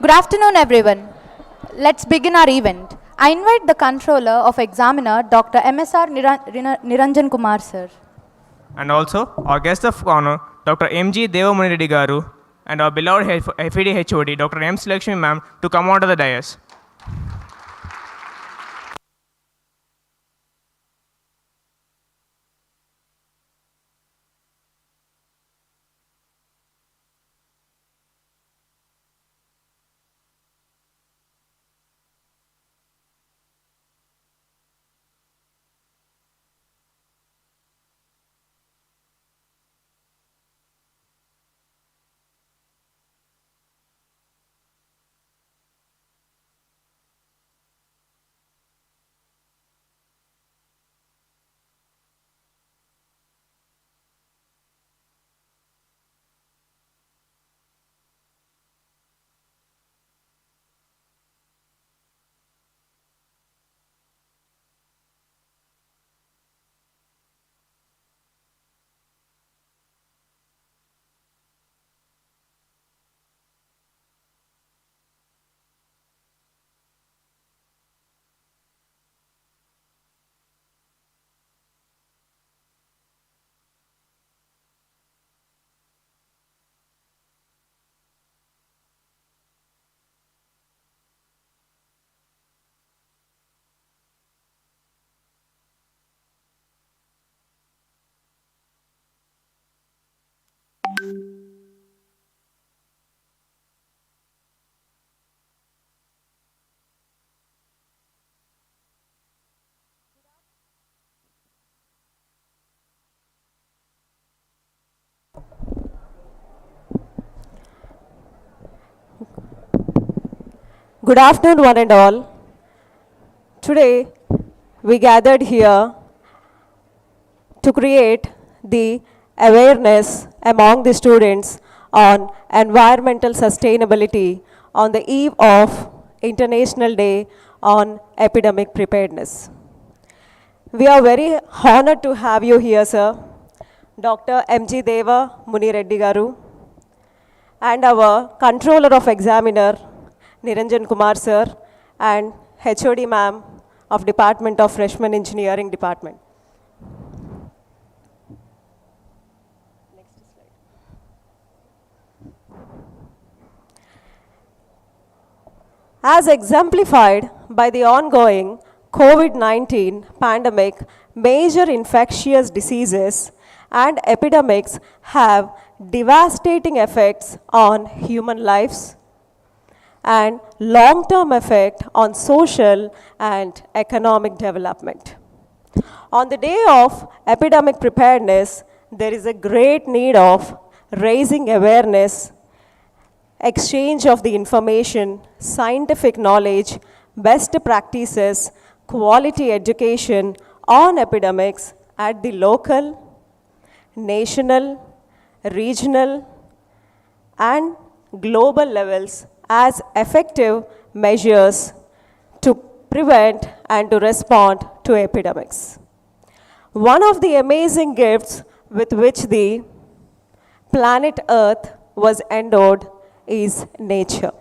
Good afternoon, everyone. Let's begin our event. I invite the controller of examiner, Dr. MSR Niranjan Kumar, sir. And also our guest of honor, Dr. M.G. Devamani Reddy Garu, and our beloved FED HOD, Dr. M. Lakshmi ma'am, to come onto the dais. Good afternoon, one and all. Today, we gathered here to create the awareness among the students on environmental sustainability on the eve of International Day on Epidemic Preparedness. We are very honored to have you here, sir, Dr. M.G. Deva Muni Reddy Garu, and our Controller of Examiner, Niranjan Kumar sir, and HOD ma'am of Department of Freshman Engineering Department. Next slide. As exemplified by the ongoing COVID-19 pandemic, major infectious diseases and epidemics have devastating effects on human lives and long-term effect on social and economic development. On the day of epidemic preparedness, there is a great need of raising awareness, exchange of the information, scientific knowledge, best practices, quality education on epidemics at the local, national, regional, and global levels as effective measures to prevent and to respond to epidemics. One of the amazing gifts with which the planet Earth was endowed is nature.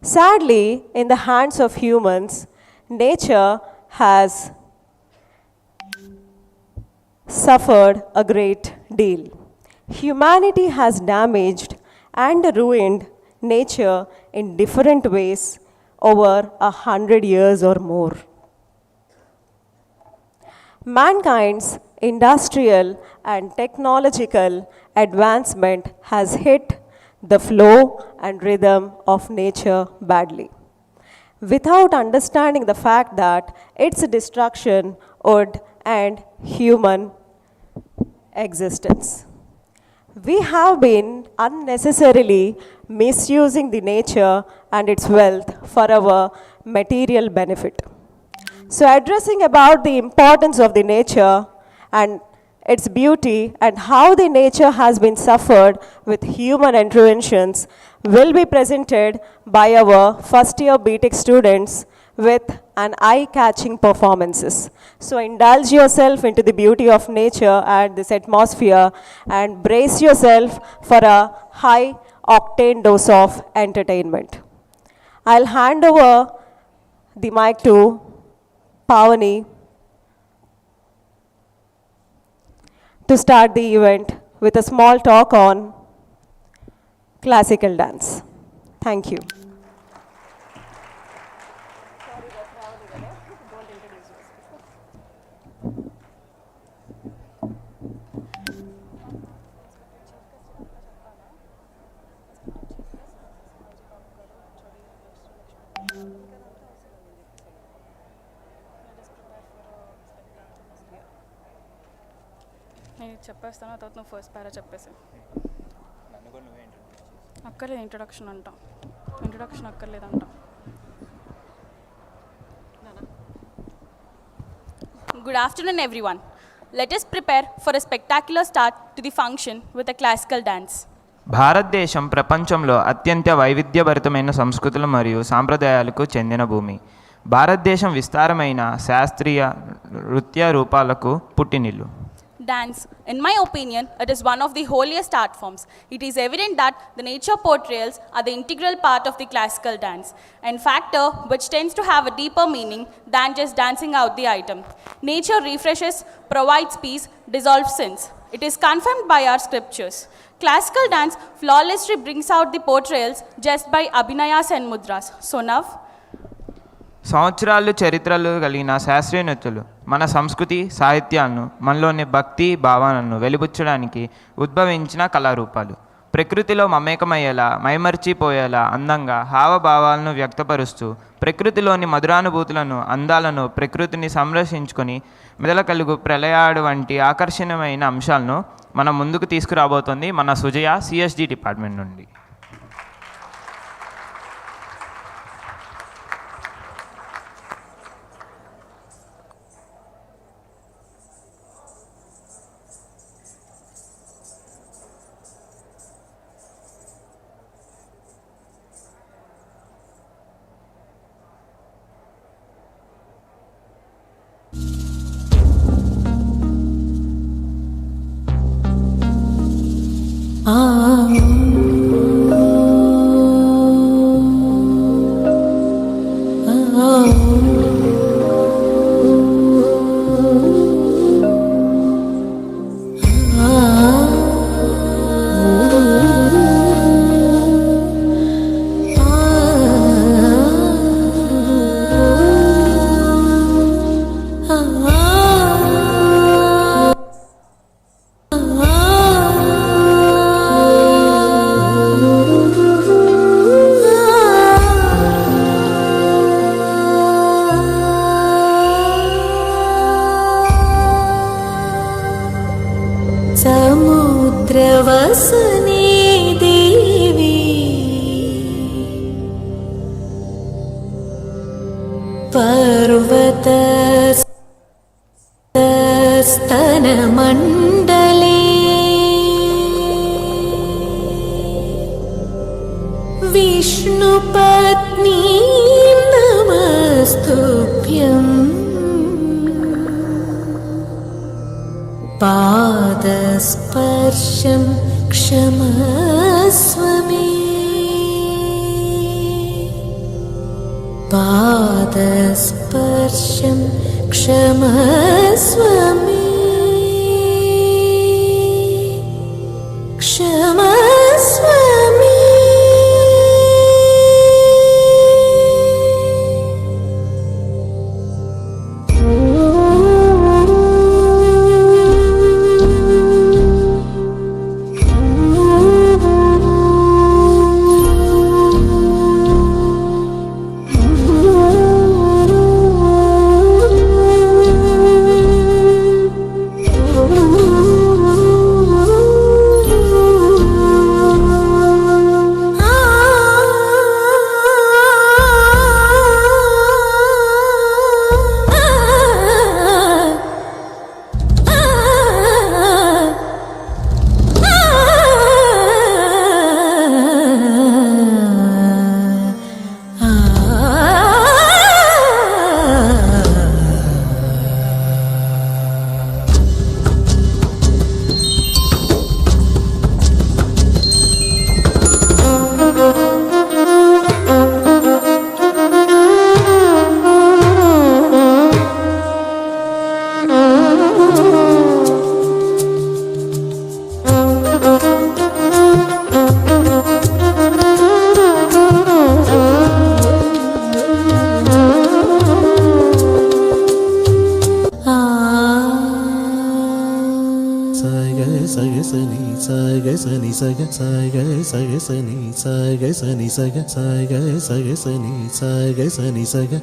Sadly, in the hands of humans, nature has suffered a great deal. Humanity has damaged and ruined nature in different ways over 100 years or more. Mankind's industrial and technological advancement has hit the flow and rhythm of nature badly, without understanding the fact that its destruction would end human existence. We have been unnecessarily misusing the nature and its wealth for our material benefit. So addressing about the importance of the nature and its beauty and how the nature has been suffered with human interventions will be presented by our first year BTech students with an eye-catching performances. So indulge yourself into the beauty of nature and this atmosphere and brace yourself for a high octane dose of entertainment. I'll hand over the mic to Pavani to start the event with a small talk on classical dance. Thank you. నేను చెప్పేస్తాను, ఆ తర్వాత నువ్వు first పారా చెప్పేసి. అక్కర్లేదు introduction అంట, introduction అక్కర్లేదంట. Good afternoon everyone. Let us prepare for a spectacular start to the function with a classical dance. భారతదేశం ప్రపంచంలో అత్యంత వైవిధ్యభరితమైన సంస్కృతులు మరియు సాంప్రదాయాలకు చెందిన భూమి. భారతదేశం విస్తారమైన శాస్త్రీయ నృత్య రూపాలకు పుట్టినిల్లు. Dance, in my opinion, it is one of the holiest art forms. It is evident that the nature portrayals are the integral part of the classical dance, and factor which tends to have a deeper meaning than just dancing out the item. Nature refreshes, provides peace, dissolves sins. It is confirmed by our scriptures. Classical dance flawlessly brings out the portrayals just by abhinayas and mudras. So now, సంవత్సరాలు చరిత్రలు కలిగిన శాస్త్రీయ నృత్యులు మన సంస్కృతి సాహిత్యాలను, మనలోని భక్తి భావనలను వెలిబుచ్చడానికి ఉద్భవించిన కళారూపాలు. ప్రకృతిలో మమేకమయ్యేలా, మైమర్చిపోయేలా అందంగా హావభావాలను వ్యక్తపరుస్తూ ప్రకృతిలోని మధురానుభూతులను, అందాలను, ప్రకృతిని సంరక్షించుకొని మెదలకలుగు ప్రళయాడు వంటి ఆకర్షణీయమైన అంశాలను మన ముందుకు తీసుకురాబోతోంది మన సుజయ సిఎస్డి డిపార్ట్మెంట్ నుండి. సముద్రవసనే దేవి పర్వత స్తనమండలే విష్ణుపత్ని నమస్తుభ్యం పాదస్పర్శం క్షమస్వ మే పాదస్పర్శం క్షమస్వ మే క్షమస్వ మే saga sani saga sani saga saga saga sani saga sani saga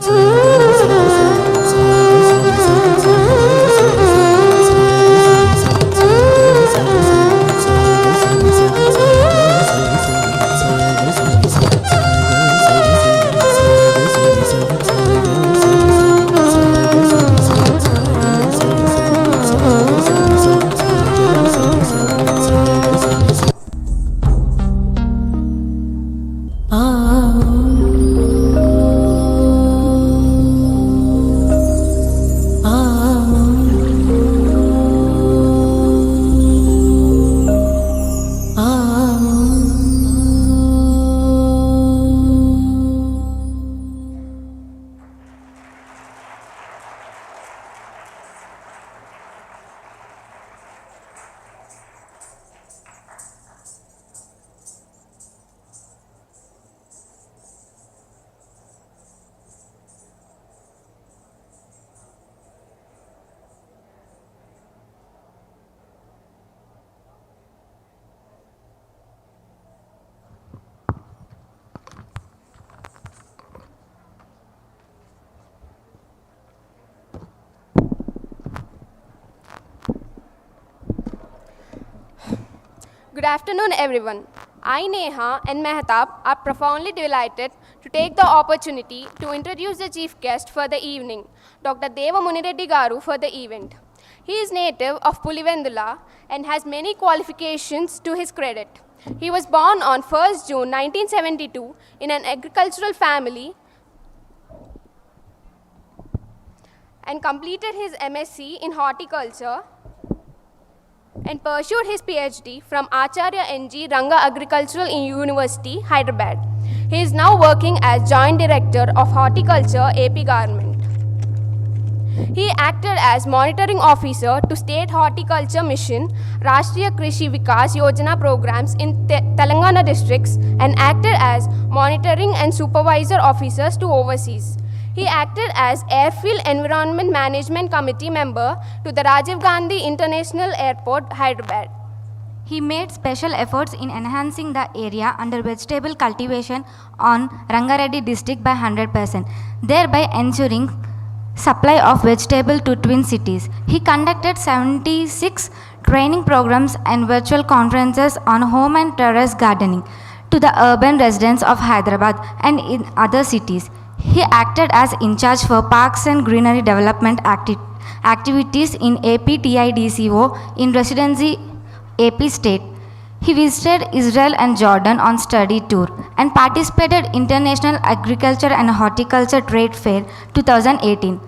Good afternoon, everyone. I, Neha and Mehtab are profoundly delighted to take the opportunity to introduce the chief guest for the evening, Dr. Deva Munireddy Garu, for the event. He is native of Pulivendula and has many qualifications to his credit. He was born on 1st June 1972 in an agricultural family and completed his MSc in horticulture and pursued his PhD from Acharya N.G. Ranga Agricultural University, Hyderabad. He is now working as Joint Director of Horticulture, AP Government. He acted as Monitoring Officer to State Horticulture Mission, Rashtriya Krishi Vikas Yojana programs in Telangana districts and acted as Monitoring and Supervisor Officers to overseas. He acted as Airfield Environment Management Committee member to the Rajiv Gandhi International Airport, Hyderabad. He made special efforts in enhancing the area under vegetable cultivation on Rangareddy district by 100%, thereby ensuring supply of vegetable to twin cities. He conducted 76 training programs and virtual conferences on home and terrace gardening to the urban residents of Hyderabad and in other cities. He acted as in charge for parks and greenery development activities in APTIDCO in residency AP state. He visited Israel and Jordan on study tour and participated International Agriculture and Horticulture Trade Fair 2018.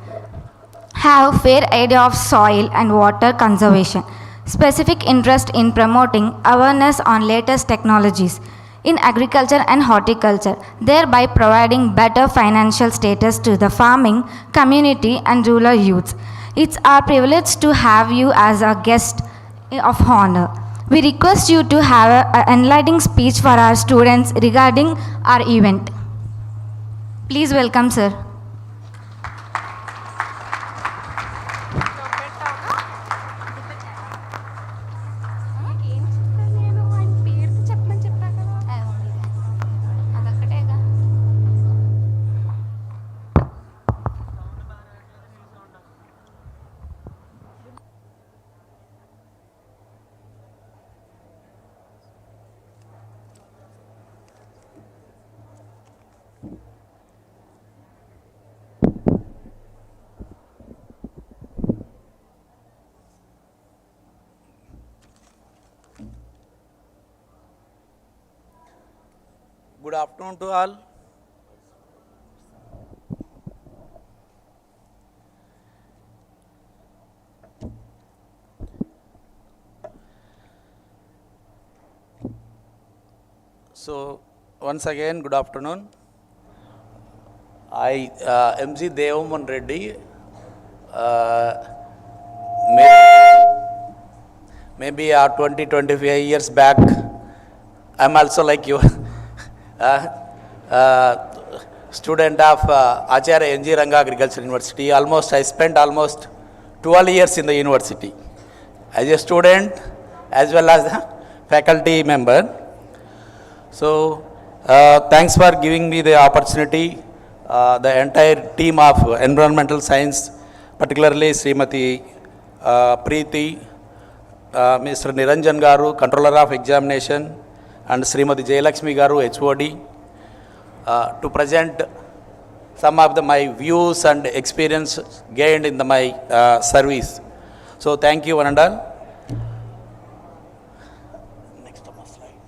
Have fair idea of soil and water conservation, specific interest in promoting awareness on latest technologies in agriculture and horticulture, thereby providing better financial status to the farming community and rural youths. It's our privilege to have you as a guest of honor. We request you to have an enlightening speech for our students regarding our event. Please welcome, sir. Good afternoon to all. So once again, good afternoon. I, M.G. Deva Munireddy, maybe 20-25 years back, I'm also like you. Student of Acharya N.G. Ranga Agricultural University. I spent almost 12 years in the university as a student as well as a faculty member. So, thanks for giving me the opportunity. The entire team of environmental science, particularly Srimati Preeti, Mr. Niranjan Garu, Controller of Examination, and Srimati Jayalakshmi Garu, HOD, to present some of my views and experience gained in my service. So, thank you, one and all. Next slide.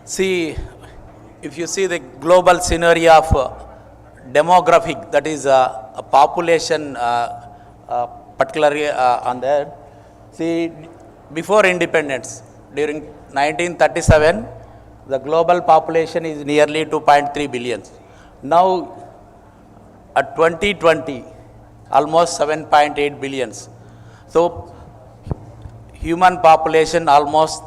See, if you see the global scenario of demographic, that is a population, particularly on there. See, before independence, during 1937, the global population is nearly 2.3 billion. Now, at 2020, almost 7.8 billion. So, human population almost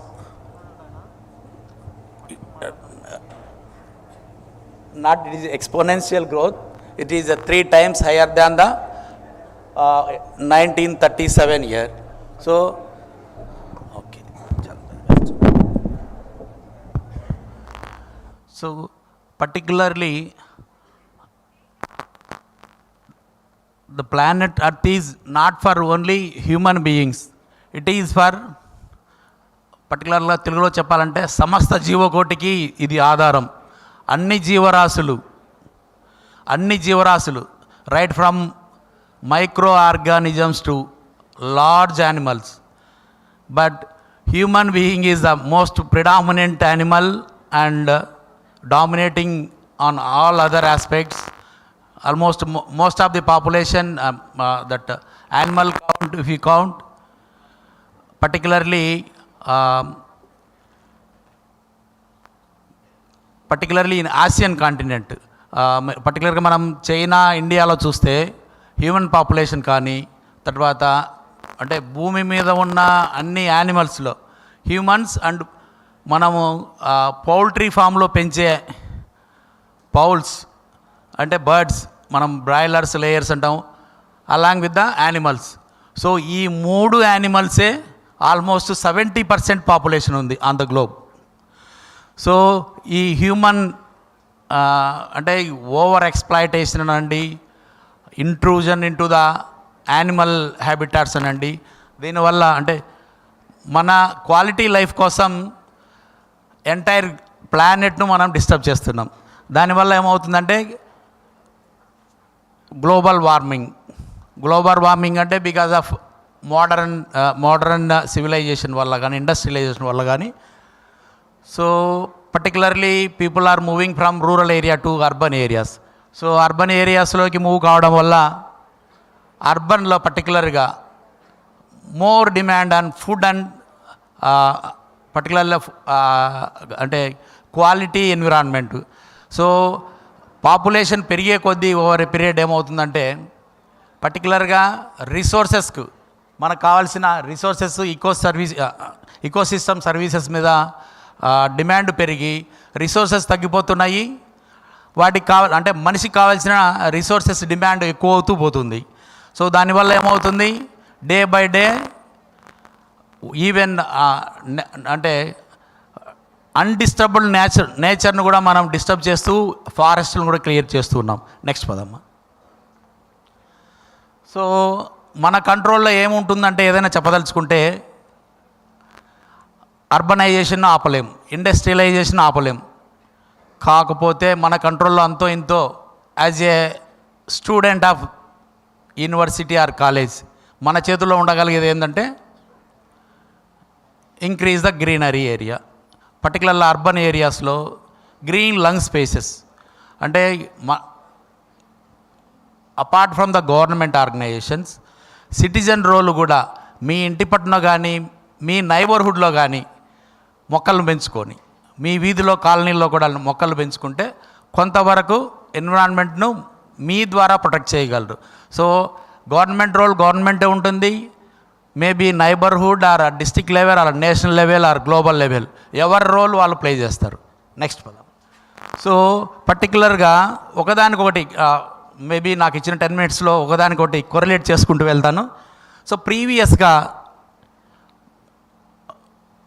not it is exponential growth. It is 3 times higher than the 1937 year. So, okay. So, particularly, the planet Earth is not for only human beings. It is for, particularly తెలుగులో చెప్పాలంటే సమస్త జీవకోటికి ఇది ఆధారం. అన్ని జీవరాశులు right from micro organisms to large animals, but human being is the most predominant animal and dominating on all other aspects. Almost most of the population, that animal count, if you count, particularly in ASEAN continent, particularly మనం China ఇండియాలో చూస్తే human population కానీ తర్వాత అంటే భూమి మీద ఉన్న అన్ని యానిమల్స్లో హ్యూమన్స్ అండ్ మనము పౌల్ట్రీ ఫామ్లో పెంచే పౌల్స్ అంటే బర్డ్స్, మనం బ్రాయిలర్స్, లేయర్స్ అంటాం, along with the animals. So ఈ 3 యానిమల్సే ఆల్మోస్ట్ 70% పాపులేషన్ ఉంది ఆన్ ద గ్లోబ్. సో ఈ హ్యూమన్ అంటే ఓవర్ ఎక్స్ప్లాయిటేషన్ అనండి, intrusion into the animal habitats అనండి, దీనివల్ల అంటే మన క్వాలిటీ లైఫ్ కోసం ఎంటైర్ ప్లానెట్ను మనం డిస్టర్బ్ చేస్తున్నాం. దానివల్ల ఏమవుతుందంటే గ్లోబల్ వార్మింగ్ అంటే బికాజ్ ఆఫ్ మోడర్న్ సివిలైజేషన్ వల్ల కానీ, ఇండస్ట్రియలైజేషన్ వల్ల కానీ. So particularly people are moving from rural area to urban areas. So urban ఏరియాస్లోకి మూవ్ కావడం వల్ల అర్బన్లో పర్టికులర్గా more demand on food and పర్టికులర్గా అంటే క్వాలిటీ ఎన్విరాన్మెంట్. సో పాపులేషన్ పెరిగే కొద్దీ ఓవర్ ఏ పీరియడ్ ఏమవుతుందంటే పర్టికులర్గా రిసోర్సెస్కు మనకు కావాల్సిన రిసోర్సెస్ ఇకోసిస్టమ్ సర్వీసెస్ మీద డిమాండ్ పెరిగి రిసోర్సెస్ తగ్గిపోతున్నాయి. వాటికి అంటే మనిషికి కావాల్సిన రిసోర్సెస్ డిమాండ్ ఎక్కువ అవుతూ పోతుంది. సో దానివల్ల ఏమవుతుంది, డే బై డే ఈవెన్ అంటే అన్డిస్టర్బుల్ నేచర్ను కూడా మనం డిస్టర్బ్ చేస్తూ ఫారెస్ట్లను కూడా క్లియర్ చేస్తూ ఉన్నాం. నెక్స్ట్ పదమ్మా. సో మన కంట్రోల్లో ఏముంటుందంటే ఏదైనా చెప్పదలుచుకుంటే అర్బనైజేషన్ ఆపలేం, ఇండస్ట్రియలైజేషన్ ఆపలేం. కాకపోతే మన కంట్రోల్లో అంతో ఇంతో as a student of university or college మన చేతుల్లో ఉండగలిగేది ఏంటంటే ఇంక్రీజ్ ద గ్రీనరీ ఏరియా. పర్టికులర్గా అర్బన్ ఏరియాస్లో గ్రీన్ లంగ్ స్పేసెస్ అంటే apart from the government organizations, citizen role కూడా మీ ఇంటి పట్టున కానీ మీ నైబర్హుడ్లో కానీ మొక్కలను పెంచుకొని, మీ వీధిలో కాలనీల్లో కూడా మొక్కలు పెంచుకుంటే కొంతవరకు ఎన్విరాన్మెంట్ను మీ ద్వారా ప్రొటెక్ట్ చేయగలరు. సో గవర్నమెంట్ రోల్ గవర్నమెంటే ఉంటుంది, maybe neighbourhood or district level or national level or global level ఎవరి రోల్ వాళ్ళు ప్లే చేస్తారు. నెక్స్ట్ పదం. సో పర్టికులర్గా ఒకదానికొకటి మేబీ నాకు ఇచ్చిన 10 minutesలో ఒకదానికొకటి కొరిలేట్ చేసుకుంటూ వెళ్తాను. సో ప్రీవియస్గా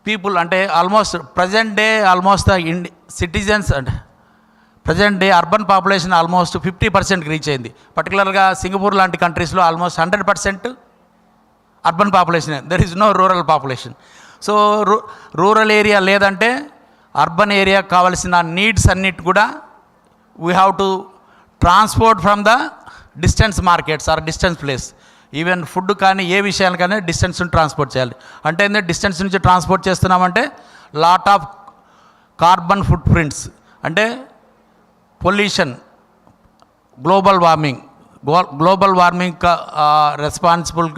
పీపుల్ అంటే almost present day almost citizens అంటే present day urban population almost 50%కి రీచ్ అయింది. పర్టికులర్గా సింగపూర్ లాంటి కంట్రీస్లో almost 100% urban population, there is no rural population. So rural area లేదంటే అర్బన్ ఏరియా కావాల్సిన నీడ్స్ అన్నిటి కూడా we have to transport from the distance markets or distance place. Even food కానీ ఏ విషయాలు కానీ డిస్టెన్స్ నుంచి ట్రాన్స్పోర్ట్ చేయాలి. అంటే ఏంటంటే డిస్టెన్స్ నుంచి ట్రాన్స్పోర్ట్ చేస్తున్నామంటే lot of carbon footprints అంటే పొల్యూషన్, గ్లోబల్ వార్మింగ్ రెస్పాన్సిబుల్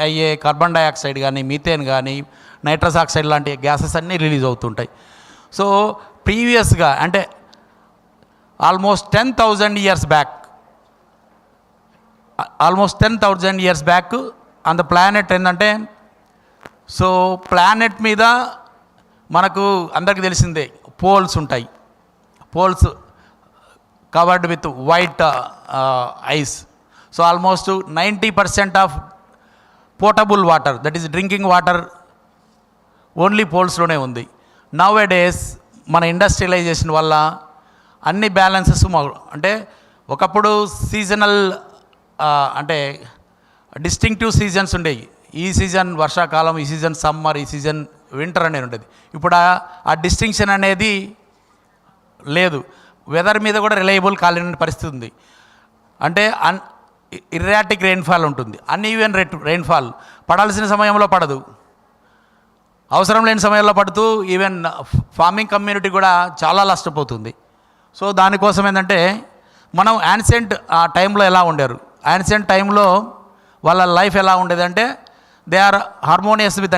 అయ్యే కార్బన్ డైఆక్సైడ్ కానీ మీథేన్ కానీ నైట్రస్ ఆక్సైడ్ లాంటి గ్యాసెస్ అన్నీ రిలీజ్ అవుతుంటాయి. సో ప్రీవియస్గా అంటే almost 10,000 years back on the planet ఏంటంటే, సో ప్లానెట్ మీద మనకు అందరికీ తెలిసిందే పోల్స్ ఉంటాయి. Poles covered with white ice. So almost 90% of portable water, that is drinking water, only పోల్స్లోనే ఉంది. నవ్ ఏ డేస్ మన ఇండస్ట్రియలైజేషన్ వల్ల అన్ని బ్యాలెన్సెస్ అంటే ఒకప్పుడు సీజనల్ అంటే డిస్టింక్టివ్ సీజన్స్ ఉండేవి. ఈ సీజన్ వర్షాకాలం, ఈ సీజన్ సమ్మర్, ఈ సీజన్ వింటర్ అనేది ఉండేది. ఇప్పుడు ఆ డిస్టింక్షన్ అనేది లేదు. వెదర్ మీద కూడా రిలయబుల్ కాలేని పరిస్థితి ఉంది. అంటే ఇర్రాటిక్ రెయిన్ఫాల్ ఉంటుంది, అన్ఈవెన్ రెయిన్ఫాల్, పడాల్సిన సమయంలో పడదు, అవసరం లేని సమయంలో పడుతూ ఈవెన్ ఫార్మింగ్ కమ్యూనిటీ కూడా చాలా నష్టపోతుంది. సో దానికోసం ఏంటంటే మనం యాన్షియంట్ టైంలో ఎలా ఉండారు, యాన్షియంట్ టైంలో వాళ్ళ లైఫ్ ఎలా ఉండేదంటే they are harmonious with the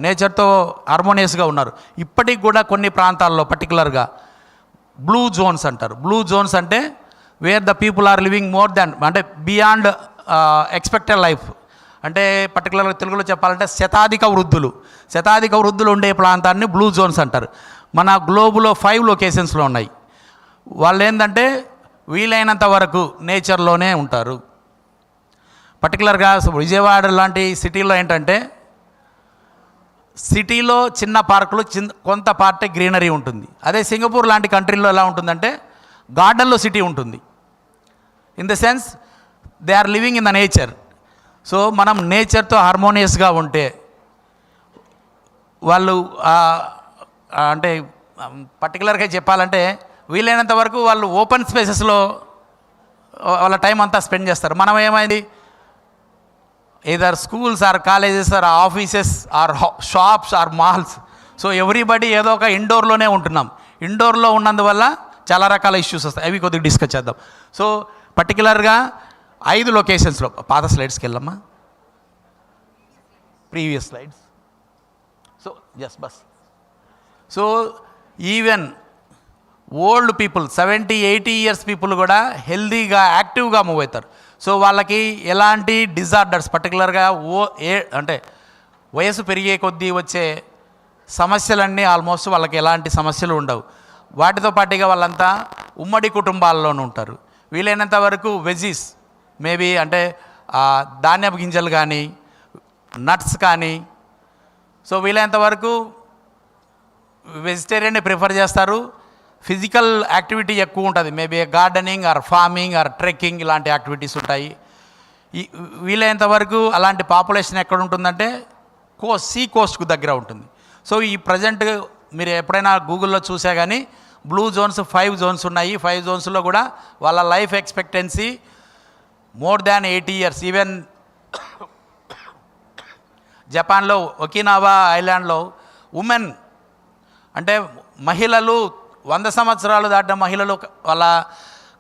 నేచర్తో హార్మోనియస్గా ఉన్నారు. ఇప్పటికి కూడా కొన్ని ప్రాంతాల్లో పర్టికులర్గా బ్లూ జోన్స్ అంటారు. బ్లూ జోన్స్ అంటే where the people are living more than అంటే బియాండ్ ఎక్స్పెక్టెడ్ లైఫ్. అంటే పర్టికులర్గా తెలుగులో చెప్పాలంటే శతాధిక వృద్ధులు ఉండే ప్రాంతాన్ని బ్లూ జోన్స్ అంటారు. మన గ్లోబులో 5 లొకేషన్స్లో ఉన్నాయి. వాళ్ళు ఏంటంటే వీలైనంత వరకు నేచర్లోనే ఉంటారు. పర్టికులర్గా విజయవాడ లాంటి సిటీలో ఏంటంటే సిటీలో చిన్న పార్కులు కొంత పార్టే గ్రీనరీ ఉంటుంది. అదే సింగపూర్ లాంటి కంట్రీలో ఎలా ఉంటుందంటే గార్డెన్లో సిటీ ఉంటుంది. In the sense they are living in the nature. So మనం నేచర్తో హార్మోనియస్గా ఉంటే వాళ్ళు అంటే పర్టికులర్గా చెప్పాలంటే వీలైనంత వరకు వాళ్ళు ఓపెన్ స్పేసెస్లో వాళ్ళ టైం అంతా స్పెండ్ చేస్తారు. మనం ఏమైంది either schools or colleges or offices or shops or malls. So everybody ఏదో ఒక ఇండోర్లోనే ఉంటున్నాం. ఇండోర్లో ఉన్నందువల్ల చాలా రకాల ఇష్యూస్ వస్తాయి. అవి కొద్దిగా డిస్కస్ చేద్దాం. సో పర్టికులర్గా 5 లొకేషన్స్లో పాత స్లైడ్స్కి వెళ్ళమ్మా, previous slides. So bus. So even old people 70-80 years people కూడా హెల్దీగా యాక్టివ్గా మూవ్ అవుతారు. సో వాళ్ళకి ఎలాంటి డిజార్డర్స్ పర్టికులర్గా అంటే వయసు పెరిగే కొద్దీ వచ్చే సమస్యలన్నీ ఆల్మోస్ట్ వాళ్ళకి ఎలాంటి సమస్యలు ఉండవు. వాటితో పాటుగా వాళ్ళంతా ఉమ్మడి కుటుంబాల్లోనూ ఉంటారు. వీలైనంత వరకు వెజీస్ మేబీ అంటే ధాన్యపు గింజలు కానీ నట్స్ కానీ, సో వీలైనంత వరకు వెజిటేరియన్ని ప్రిఫర్ చేస్తారు. ఫిజికల్ యాక్టివిటీ ఎక్కువ ఉంటుంది. Maybe gardening or farming or trekking ఇలాంటి యాక్టివిటీస్ ఉంటాయి. వీలైనంత వరకు అలాంటి పాపులేషన్ ఎక్కడ ఉంటుందంటే సీ కోస్ట్కు దగ్గర ఉంటుంది. సో ఈ ప్రజెంట్ మీరు ఎప్పుడైనా గూగుల్లో చూసా కానీ బ్లూ జోన్స్ 5 జోన్స్ ఉన్నాయి. 5 జోన్స్లో కూడా వాళ్ళ life expectancy more than 80 years. Even జపాన్లో ఒకినావా ఐలాండ్లో ఉమెన్ అంటే మహిళలు 100 సంవత్సరాలు దాటిన మహిళలు వాళ్ళ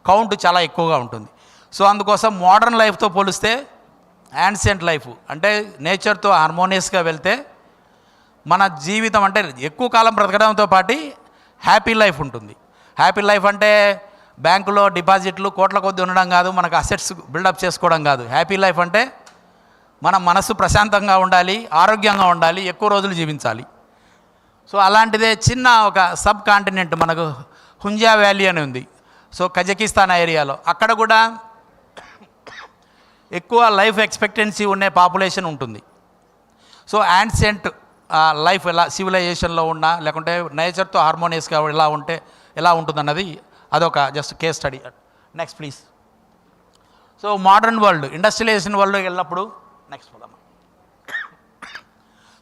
కౌంట్ చాలా ఎక్కువగా ఉంటుంది. సో అందుకోసం మోడర్న్ లైఫ్తో పోలిస్తే యాన్షియంట్ లైఫ్ అంటే నేచర్తో హార్మోనియస్గా వెళ్తే మన జీవితం అంటే ఎక్కువ కాలం బ్రతకడంతో పాటు హ్యాపీ లైఫ్ ఉంటుంది. హ్యాపీ లైఫ్ అంటే బ్యాంకులో డిపాజిట్లు కోట్ల కొద్ది ఉండడం కాదు, మనకు అసెట్స్ బిల్డప్ చేసుకోవడం కాదు. హ్యాపీ లైఫ్ అంటే మన మనసు ప్రశాంతంగా ఉండాలి, ఆరోగ్యంగా ఉండాలి, ఎక్కువ రోజులు జీవించాలి. సో అలాంటిదే చిన్న ఒక సబ్ కాంటినెంట్ మనకు హుంజా వ్యాలీ అని ఉంది. సో కజకిస్తాన్ ఏరియాలో అక్కడ కూడా ఎక్కువ లైఫ్ ఎక్స్పెక్టెన్సీ ఉండే పాపులేషన్ ఉంటుంది. సో యాన్షియంట్ లైఫ్ ఎలా సివిలైజేషన్లో ఉన్నా లేకుంటే నేచర్తో హార్మోనియస్గా ఎలా ఉంటుందన్నది అదొక just case study. Next please. So modern world industrialisation వరల్డ్కి వెళ్ళినప్పుడు నెక్స్ట్ పోదాం.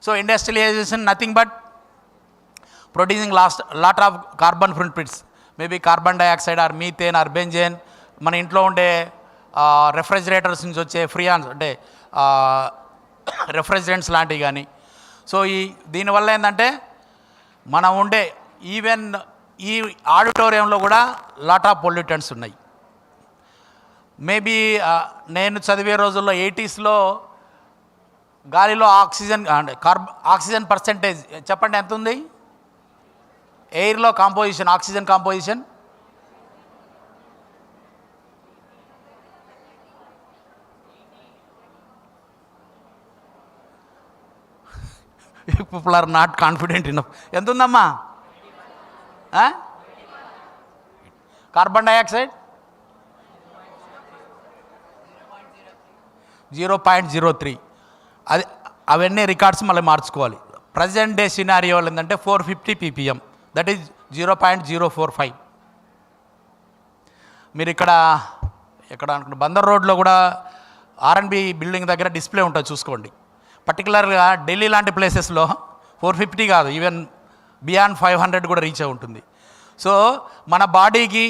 So industrialisation nothing but producing lot of carbon footprints, maybe carbon dioxide or methane or benzene, మన ఇంట్లో ఉండే రెఫ్రిజిరేటర్స్ నుంచి వచ్చే ఫ్రియాన్స్ అంటే రెఫ్రిజిరెంట్స్ లాంటివి కానీ. సో దీనివల్ల ఏంటంటే మనం ఉండే ఈవెన్ ఈ ఆడిటోరియంలో కూడా లాట్ ఆఫ్ పొల్యూటెంట్స్ ఉన్నాయి. మేబీ నేను చదివే రోజుల్లో 80sలో గాలిలో ఆక్సిజన్ పర్సెంటేజ్ చెప్పండి ఎంత ఉంది? ఎయిర్లో composition, oxygen composition people are not confident enough. ఎంత ఉందమ్మా? Carbon dioxide 0.03. అది అవన్నీ రికార్డ్స్ మళ్ళీ మార్చుకోవాలి. ప్రజెంట్ డే సినారియోలు ఏంటంటే 450 ppm, దట్ ఈజ్ 0.045. మీరు ఇక్కడ అనుకుంటే బందర్ రోడ్లో కూడా R&B బిల్డింగ్ దగ్గర డిస్ప్లే ఉంటుంది, చూసుకోండి. పర్టికులర్గా ఢిల్లీ లాంటి ప్లేసెస్లో 450 కాదు, ఈవెన్ బియాండ్ 500 కూడా రీచ్ అయి ఉంటుంది. సో మన బాడీకి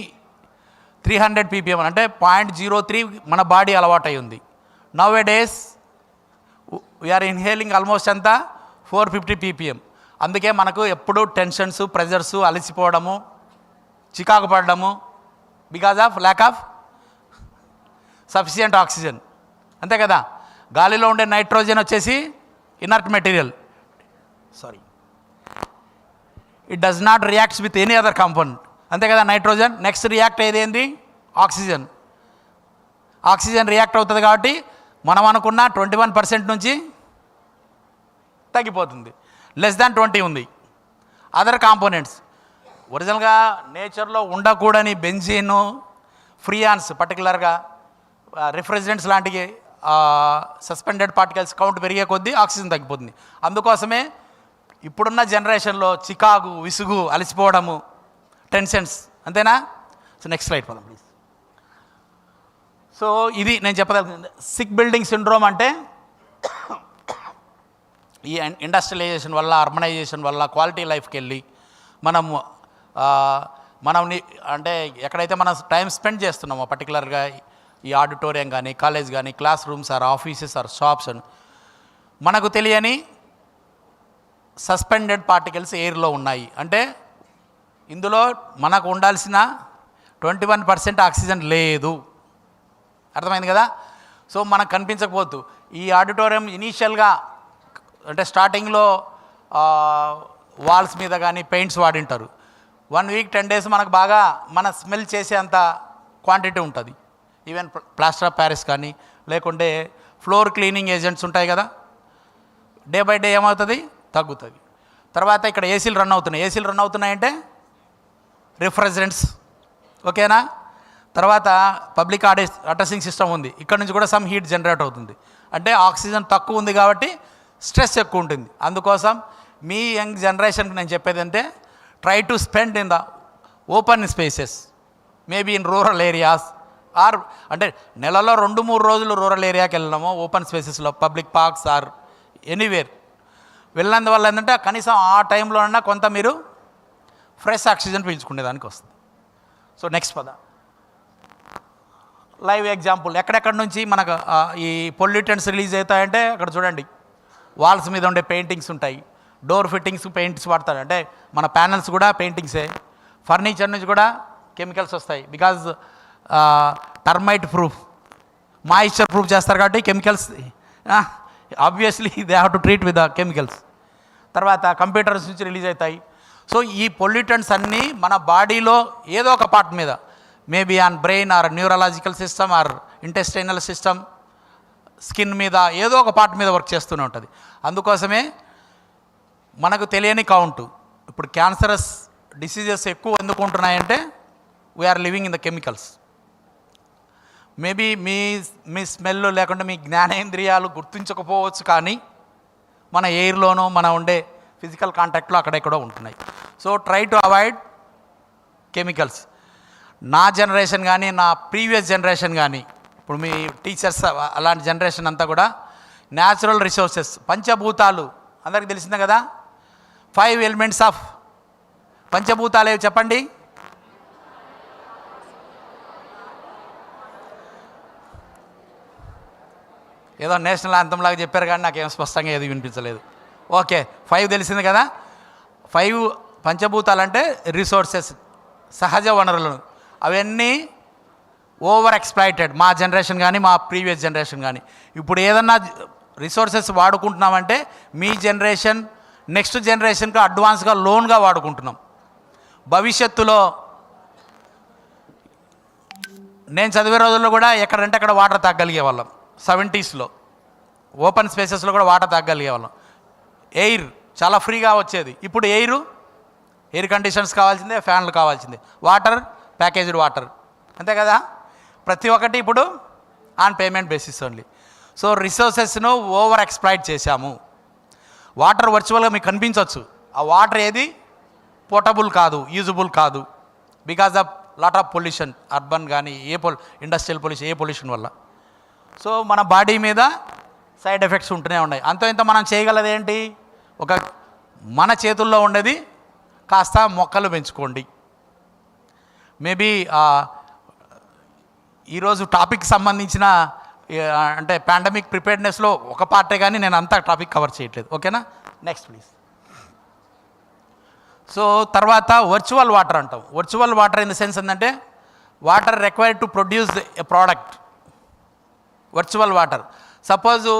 300 ppm అంటే 0.03 మన బాడీ అలవాటు అయి ఉంది. నవ్ ఏ డేస్ వీఆర్ ఇన్హేలింగ్ ఆల్మోస్ట్ అంతా 450 ppm. అందుకే మనకు ఎప్పుడు టెన్షన్స్, ప్రెజర్స్, అలసిపోవడము, చికాకు పడడము, because of lack of sufficient oxygen. అంతే కదా. గాలిలో ఉండే నైట్రోజన్ వచ్చేసి inert material, it does not reacts with any other compound. అంతే కదా. నైట్రోజన్ నెక్స్ట్ రియాక్ట్ అయ్యేది ఏంది? ఆక్సిజన్. ఆక్సిజన్ రియాక్ట్ అవుతుంది కాబట్టి మనం అనుకున్న 21% నుంచి తగ్గిపోతుంది, లెస్ దాన్ 20 ఉంది. అదర్ కాంపోనెంట్స్ ఒరిజినల్గా నేచర్లో ఉండకూడని బెంజీను, ఫ్రియాన్స్, పర్టికులర్గా రిఫ్రిజిరెంట్స్ లాంటివి సస్పెండెడ్ పార్టికల్స్ కౌంట్ పెరిగే కొద్దీ ఆక్సిజన్ తగ్గిపోతుంది. అందుకోసమే ఇప్పుడున్న జనరేషన్లో చికాకు, విసుగు, అలసిపోవడము, టెన్షన్స్. అంతేనా? సో నెక్స్ట్ స్లైడ్ పోదాం ప్లీజ్. సో ఇది నేను చెప్పదలుచుకుంది. సిక్ బిల్డింగ్ సిండ్రోమ్ అంటే ఈ ఇండస్ట్రియలైజేషన్ వల్ల, అర్బనైజేషన్ వల్ల క్వాలిటీ లైఫ్కి వెళ్ళి మనం అంటే ఎక్కడైతే మనం టైం స్పెండ్ చేస్తున్నామో, పర్టికులర్గా ఈ ఆడిటోరియం కానీ, కాలేజ్ కానీ, classrooms or offices or shops అని, మనకు తెలియని సస్పెండెడ్ పార్టికల్స్ ఎయిర్లో ఉన్నాయి. అంటే ఇందులో మనకు ఉండాల్సిన 21% ఆక్సిజన్ లేదు. అర్థమైంది కదా. సో మనకు కనిపించకపోతూ ఈ ఆడిటోరియం ఇనీషియల్గా అంటే స్టార్టింగ్లో వాల్స్ మీద కానీ పెయింట్స్ వాడింటారు. 1 week 10 days మనకు బాగా మన స్మెల్ చేసే అంత క్వాంటిటీ ఉంటుంది. ఈవెన్ ప్లాస్టర్ ఆఫ్ ప్యారిస్ కానీ లేకుంటే ఫ్లోర్ క్లీనింగ్ ఏజెంట్స్ ఉంటాయి కదా, డే బై డే ఏమవుతుంది? తగ్గుతుంది. తర్వాత ఇక్కడ ఏసీలు రన్ అవుతున్నాయంటే రిఫ్రిజిరెంట్స్, ఓకేనా. తర్వాత పబ్లిక్ అడ్రసింగ్ సిస్టమ్ ఉంది, ఇక్కడ నుంచి కూడా సమ్ హీట్ జనరేట్ అవుతుంది. అంటే ఆక్సిజన్ తక్కువ ఉంది కాబట్టి స్ట్రెస్ ఎక్కువ ఉంటుంది. అందుకోసం మీ యంగ్ జనరేషన్కి నేను చెప్పేది అంటే try to spend in the open spaces, maybe in rural areas or అంటే నెలలో 2-3 రోజులు రూరల్ ఏరియాకి వెళ్ళినామో ఓపెన్ స్పేసెస్లో, పబ్లిక్ పార్క్స్ ఆర్ ఎనీవేర్ వెళ్ళినందువల్ల ఏంటంటే కనీసం ఆ టైంలోనన్నా కొంత మీరు ఫ్రెష్ ఆక్సిజన్ పీల్చుకునేదానికి వస్తుంది. సో నెక్స్ట్ పద లైవ్ ఎగ్జాంపుల్. ఎక్కడెక్కడ నుంచి మనకు ఈ పొల్యూటెంట్స్ రిలీజ్ అవుతాయంటే అక్కడ చూడండి, వాల్స్ మీద ఉండే పెయింటింగ్స్ ఉంటాయి, డోర్ ఫిట్టింగ్స్ పెయింట్స్ వాడతారు, అంటే మన ప్యానల్స్ కూడా పెయింటింగ్సే. ఫర్నిచర్ నుంచి కూడా కెమికల్స్ వస్తాయి, because termite proof, moisture proof చేస్తారు కాబట్టి chemicals obviously they have to treat with the chemicals. తర్వాత కంప్యూటర్స్ నుంచి రిలీజ్ అవుతాయి. సో ఈ పొల్యూటెంట్స్ అన్నీ మన బాడీలో ఏదో ఒక పార్ట్ మీద, maybe on brain or neurological system or intestinal system, skin మీద ఏదో ఒక పార్ట్ మీద వర్క్ చేస్తూనే ఉంటుంది. అందుకోసమే మనకు తెలియని కౌంటు. ఇప్పుడు క్యాన్సరస్ డిసీజెస్ ఎక్కువ ఎందుకు ఉంటున్నాయంటే we are living in the chemicals. Maybe మీ స్మెల్ లేకుంటే మీ జ్ఞానేంద్రియాలు గుర్తించకపోవచ్చు, కానీ మన ఎయిర్లోనూ మన ఉండే ఫిజికల్ కాంటాక్ట్లో అక్కడెక్కడో ఉంటున్నాయి. So try to avoid chemicals. నా జనరేషన్ కానీ నా ప్రీవియస్ జనరేషన్ కానీ ఇప్పుడు మీ టీచర్స్ అలాంటి జనరేషన్ అంతా కూడా న్యాచురల్ రిసోర్సెస్, పంచభూతాలు అందరికీ తెలిసిందే కదా. 5 ఎలిమెంట్స్ ఆఫ్ పంచభూతాలు ఏవి చెప్పండి? ఏదో నేషనల్ యాంథమ్ లాగా చెప్పారు కానీ నాకేం స్పష్టంగా ఏది వినిపించలేదు. ఓకే, 5 తెలిసింది కదా. 5 పంచభూతాలు అంటే రిసోర్సెస్, సహజ వనరులను. అవన్నీ ఓవర్ ఎక్స్ప్లాయిటెడ్, మా జనరేషన్ కానీ మా ప్రీవియస్ జనరేషన్ కానీ. ఇప్పుడు ఏదన్నా రిసోర్సెస్ వాడుకుంటున్నామంటే మీ జనరేషన్ నెక్స్ట్ జనరేషన్కి అడ్వాన్స్గా లోన్గా వాడుకుంటున్నాం. భవిష్యత్తులో నేను చదివే రోజుల్లో కూడా ఎక్కడంటే అక్కడ వాటర్ తాగలిగే వాళ్ళం. 70sలో ఓపెన్ స్పేసెస్లో కూడా వాటర్ తాగలిగే వాళ్ళం. ఎయిర్ చాలా ఫ్రీగా వచ్చేది. ఇప్పుడు ఎయిర్ కండిషన్స్ కావాల్సిందే, ఫ్యాన్లు కావాల్సిందే, వాటర్ ప్యాకేజ్డ్ వాటర్, అంతే కదా. ప్రతి ఒక్కటి ఇప్పుడు on payment basis only. So రిసోర్సెస్ను ఓవర్ ఎక్స్ప్లాయిట్ చేశాము. వాటర్ వర్చువల్గా మీకు కనిపించవచ్చు, ఆ వాటర్ ఏది పోర్టబుల్ కాదు, యూజబుల్ కాదు, because of lot of pollution, urban కానీ ఇండస్ట్రియల్ పొల్యూషన్, ఏ పొల్యూషన్ వల్ల. సో మన బాడీ మీద సైడ్ ఎఫెక్ట్స్ ఉంటూనే ఉన్నాయి. అంతో ఇంత మనం చేయగలది ఏంటి? మన చేతుల్లో ఉండేది కాస్త మొక్కలు పెంచుకోండి. మేబీ ఈరోజు టాపిక్ సంబంధించిన అంటే పాండమిక్ ప్రిపేర్డ్నెస్లో ఒక పార్టే, కానీ నేను అంతా టాపిక్ కవర్ చేయట్లేదు. ఓకేనా, నెక్స్ట్ ప్లీజ్. సో తర్వాత వర్చువల్ వాటర్ అంటాం. Virtual water in the sense ఏంటంటే water required to produce a product. Virtual water suppose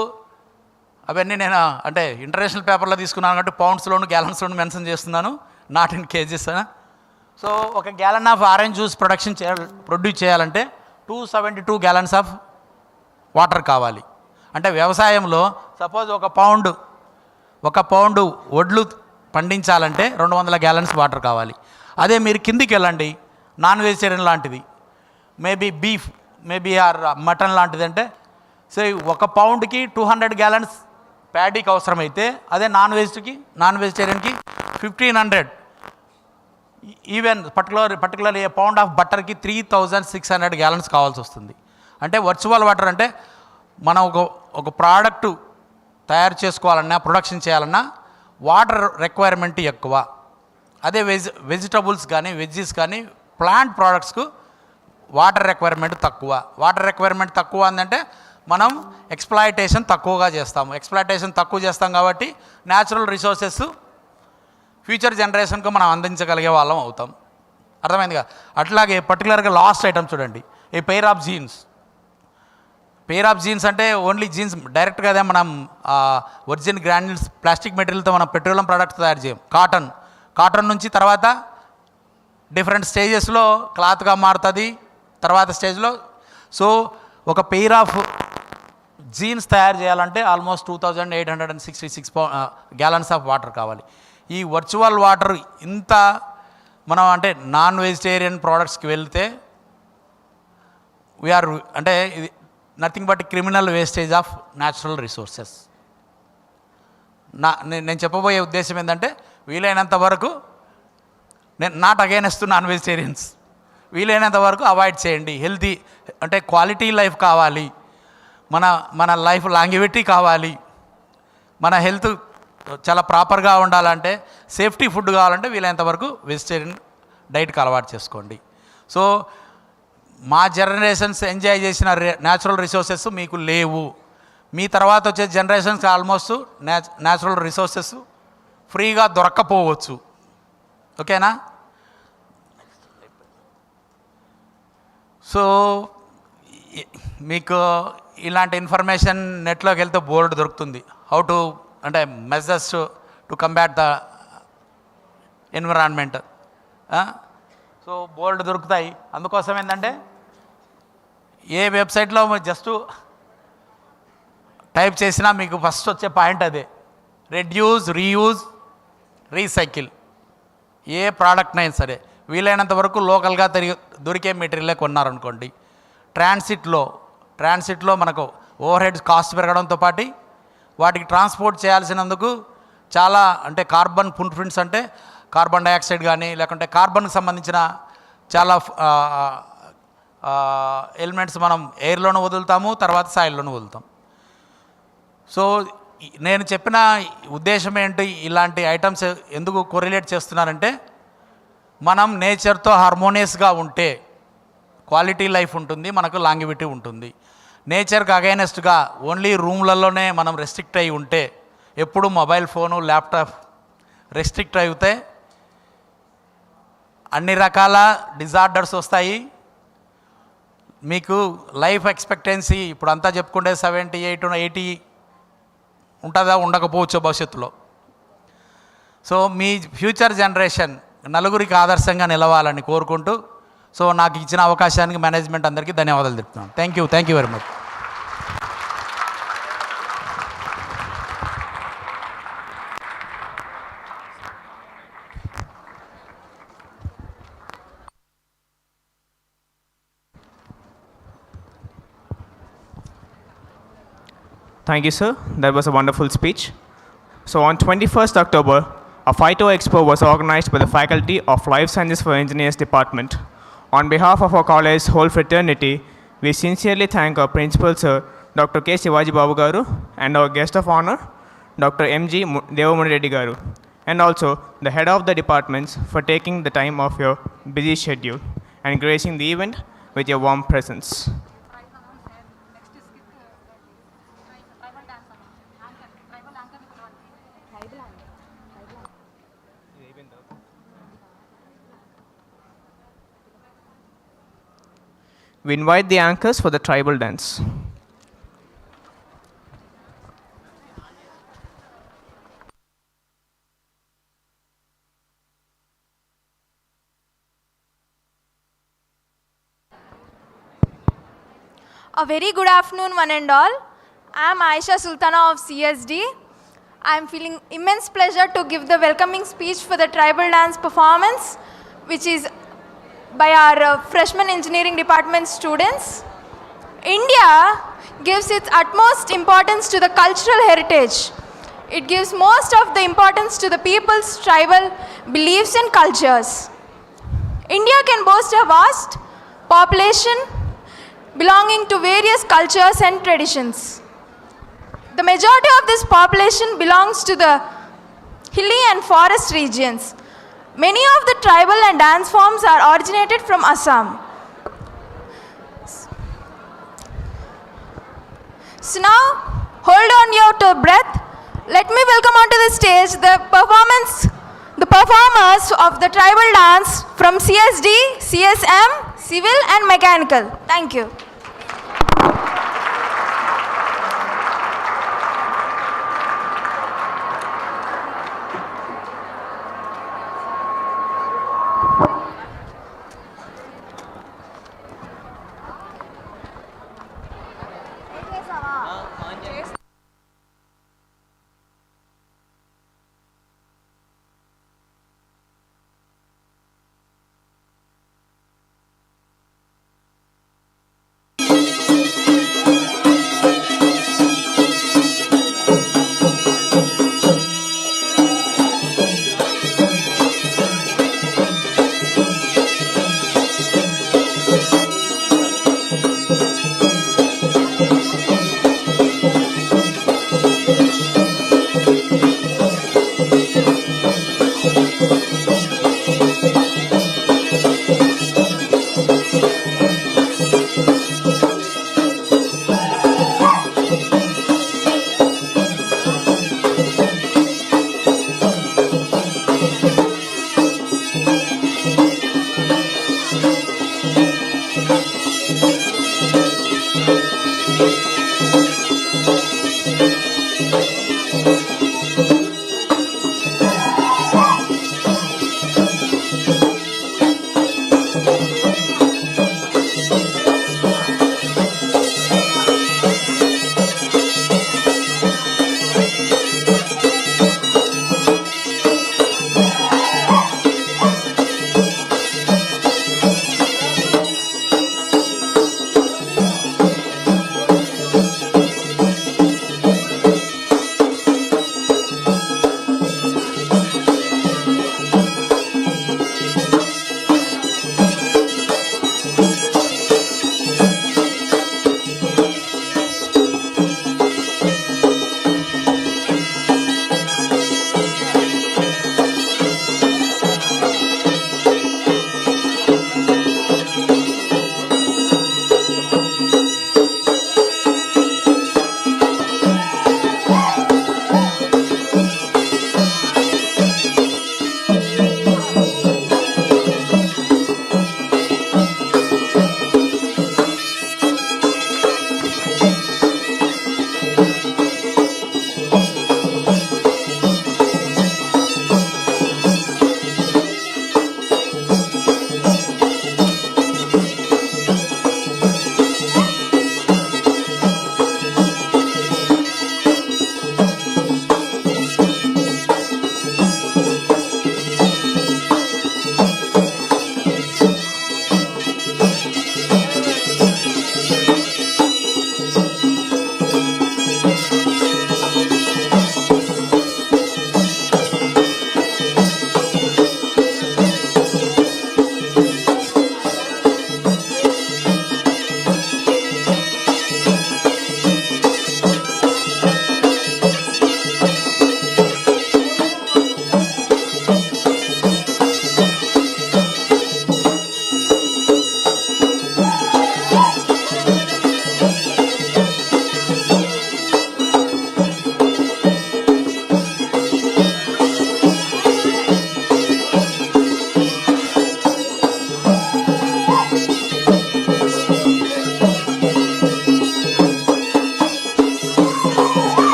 అవన్నీ నేను అంటే ఇంటర్నేషనల్ పేపర్లో తీసుకున్నాను కాబట్టి పౌండ్స్లోను గ్యాలన్స్లోను మెన్షన్ చేస్తున్నాను, నాట్ ఇన్ కేజెస్. సో ఒక gallon of orange juice produce చేయాలంటే 272 గ్యాలన్స్ ఆఫ్ వాటర్ కావాలి. అంటే వ్యవసాయంలో సపోజ్ ఒక పౌండ్ వడ్లు పండించాలంటే 200 గ్యాలన్స్ వాటర్ కావాలి. అదే మీరు కిందికి వెళ్ళండి, నాన్ వెజిటేరియన్ లాంటిది, maybe beef, maybe or mutton లాంటిది, అంటే సో 1 పౌండ్కి 200 గ్యాలన్స్ ప్యాడీకి అవసరమైతే, అదే నాన్ వెజిటేరియన్కి 1500. Even particular a pound of బటర్కి 3600 గ్యాలన్స్ కావాల్సి వస్తుంది. అంటే వర్చువల్ వాటర్ అంటే మనం ఒక ప్రోడక్ట్ తయారు చేసుకోవాలన్నా, ప్రొడక్షన్ చేయాలన్నా వాటర్ రిక్వైర్మెంట్ ఎక్కువ. అదే వెజిటబుల్స్ కానీ వెజ్జీస్ కానీ ప్లాంట్ ప్రోడక్ట్స్కు వాటర్ రిక్వైర్మెంట్ తక్కువ. వాటర్ రిక్వైర్మెంట్ తక్కువ అందంటే మనం ఎక్స్ప్లాయిటేషన్ తక్కువగా చేస్తాము. ఎక్స్ప్లాయిటేషన్ తక్కువ చేస్తాం కాబట్టి న్యాచురల్ రిసోర్సెస్ ఫ్యూచర్ జనరేషన్కు మనం అందించగలిగే వాళ్ళం అవుతాం. అర్థమైందిగా. అట్లాగే పర్టికులర్గా లాస్ట్ ఐటమ్ చూడండి, ఏ పెయిర్ ఆఫ్ జీన్స్ అంటే ఓన్లీ జీన్స్ డైరెక్ట్గా అదే మనం ఒరిజిన్ గ్రాన్యూల్స్ ప్లాస్టిక్ మెటీరియల్తో మనం పెట్రోలియం ప్రోడక్ట్స్ తయారు చేయం. కాటన్ నుంచి తర్వాత డిఫరెంట్ స్టేజెస్లో క్లాత్గా మారుతుంది, తర్వాత స్టేజ్లో. సో ఒక పెయిర్ ఆఫ్ జీన్స్ తయారు చేయాలంటే ఆల్మోస్ట్ 2866 గ్యాలన్స్ ఆఫ్ వాటర్ కావాలి. ఈ వర్చువల్ వాటర్ ఇంత మనం అంటే నాన్ వెజిటేరియన్ ప్రోడక్ట్స్కి వెళ్తే వీఆర్ అంటే ఇది nothing but criminal wastage of natural resources. నేను చెప్పబోయే ఉద్దేశం ఏంటంటే వీలైనంత వరకు నేను నాట్ అగైనెస్ట్ నాన్ వెజిటేరియన్స్, వీలైనంత వరకు అవాయిడ్ చేయండి. హెల్తీ అంటే క్వాలిటీ లైఫ్ కావాలి, మన లైఫ్ లాంగివిటీ కావాలి, మన హెల్త్ చాలా ప్రాపర్గా ఉండాలంటే, సేఫ్టీ ఫుడ్ కావాలంటే వీలైనంత వరకు వెజిటేరియన్ డైట్కి అలవాటు చేసుకోండి. సో మా జనరేషన్స్ ఎంజాయ్ చేసిన న్యాచురల్ రిసోర్సెస్ మీకు లేవు. మీ తర్వాత వచ్చే జనరేషన్స్కి ఆల్మోస్ట్ న్యాచురల్ రిసోర్సెస్ ఫ్రీగా దొరక్కపోవచ్చు. ఓకేనా. సో మీకు ఇలాంటి ఇన్ఫర్మేషన్ నెట్లోకి వెళ్తే బోర్డు దొరుకుతుంది. హౌ టు అంటే measures to combat the environment. So board దొరుకుతాయి. అందుకోసం ఏంటంటే ఏ వెబ్సైట్లో జస్ట్ టైప్ చేసినా మీకు ఫస్ట్ వచ్చే పాయింట్ అదే, రెడ్యూస్, రీయూజ్, రీసైకిల్. ఏ ప్రోడక్ట్నైనా సరే వీలైనంత వరకు లోకల్గా దొరికే మెటీరియలే కొన్నారనుకోండి, ట్రాన్సిట్లో మనకు ఓవర్ హెడ్ కాస్ట్ పెరగడంతో పాటు వాటికి ట్రాన్స్పోర్ట్ చేయాల్సినందుకు చాలా అంటే కార్బన్ ఫుట్ ప్రింట్స్ అంటే కార్బన్ డైఆక్సైడ్ కానీ లేకుంటే కార్బన్కి సంబంధించిన చాలా ఎలిమెంట్స్ మనం ఎయిర్లోనూ వదులుతాము, తర్వాత సాయిల్లోనూ వదులుతాం. సో నేను చెప్పిన ఉద్దేశం ఏంటి, ఇలాంటి ఐటమ్స్ ఎందుకు కొరిలేట్ చేస్తున్నారంటే మనం నేచర్తో హార్మోనియస్గా ఉంటే క్వాలిటీ లైఫ్ ఉంటుంది, మనకు లాంగివిటీ ఉంటుంది. నేచర్కి అగైనెస్ట్గా ఓన్లీ రూమ్లలోనే మనం రెస్ట్రిక్ట్ అయి ఉంటే, ఎప్పుడు మొబైల్ ఫోను ల్యాప్టాప్ రెస్ట్రిక్ట్ అయితే అన్ని రకాల డిజార్డర్స్ వస్తాయి. మీకు లైఫ్ ఎక్స్పెక్టెన్సీ ఇప్పుడు అంతా చెప్పుకుంటే 78 80 ఉంటుందా, ఉండకపోవచ్చు భవిష్యత్తులో. సో మీ ఫ్యూచర్ జనరేషన్ నలుగురికి ఆదర్శంగా నిలవాలని కోరుకుంటూ, సో నాకు ఇచ్చిన అవకాశానికి మేనేజ్మెంట్ అందరికీ ధన్యవాదాలు చెప్తున్నాను. Thank you very much. Thank you, sir. That was a wonderful speech. So on 21st October, a Phyto Expo was organized by the Faculty of Life Sciences for Engineers Department. On behalf of our college's whole fraternity, we sincerely thank our principal, sir, Dr. K. Shivaji Babu Garu, and our guest of honor, Dr. M.G. Devamani Reddy Garu, and also the head of the departments for taking the time of your busy schedule and gracing the event with your warm presence. We invite the anchors for the tribal dance. A very good afternoon, one and all. I am Aisha Sultana of CSD. I am feeling immense pleasure to give the welcoming speech for the tribal dance performance, which is by our freshman engineering department students. India gives its utmost importance to the cultural heritage. It gives most of the importance to the people's tribal beliefs and cultures. India can boast a vast population belonging to various cultures and traditions. The majority of this population belongs to the hilly and forest regions. Many of the tribal and dance forms are originated from Assam. So now, hold on your breath. Let me welcome onto the stage the performers of the tribal dance from CSD, CSM, Civil and Mechanical. Thank you.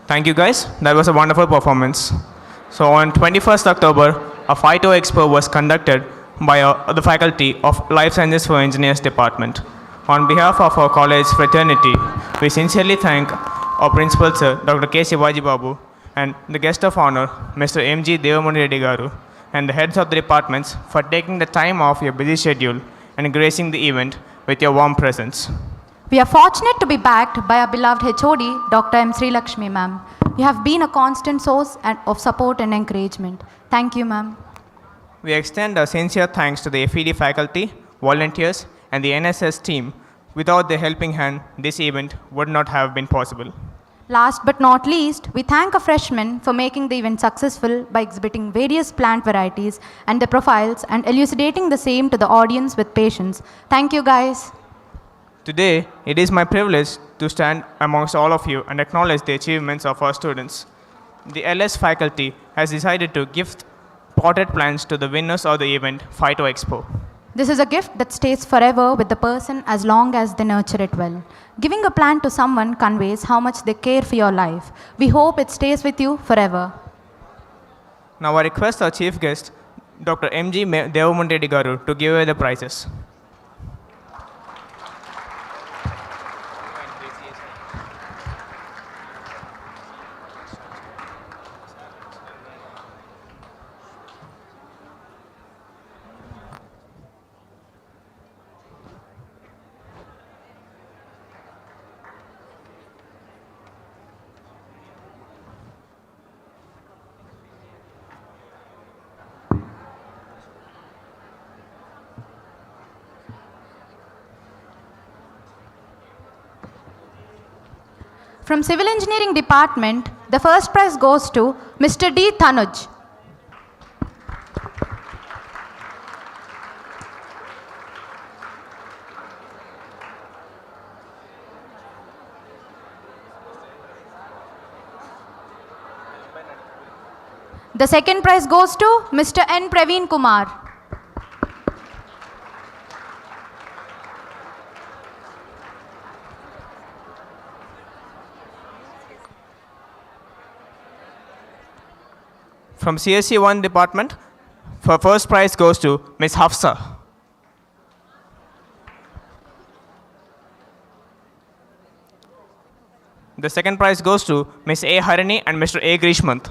Thank you guys. That was a wonderful performance. So on 21st October, a Phyto Expo was conducted by the faculty of Life Sciences for Engineers department. On behalf of our college fraternity, we sincerely thank our principal sir, Dr. K. Shivaji Babu, and the guest of honor, Mr. M.G. Devamuni Reddy Garu, and the heads of the departments for taking the time off your busy schedule and gracing the event with your warm presence. We are fortunate to be backed by our beloved HOD, Dr. M. Sri Lakshmi ma'am. You have been a constant source of support and encouragement. Thank you, ma'am. We extend our sincere thanks to the FED faculty, volunteers, and the NSS team. Without their helping hand, this event would not have been possible. Last but not least, we thank our freshmen for making the event successful by exhibiting various plant varieties and their profiles and elucidating the same to the audience with patience. Thank you, guys. Today, it is my privilege to stand amongst all of you and acknowledge the achievements of our students. The LS faculty has decided to gift potted plants to the winners of the event, Phyto Expo. This is a gift that stays forever with the person as long as they nurture it well. Giving a plant to someone conveys how much they care for your life. We hope it stays with you forever. Now I request our chief guest, Dr. M.G. Devamuni Reddy Garu, to give away the prizes. From Civil Engineering Department, the first prize goes to Mr. D. Tanuj. The second prize goes to Mr. N. Praveen Kumar. From CSE 1 department, for first prize goes to Ms. Hafsa. The second prize goes to Ms. A. Harini and Mr. A. Grishmant.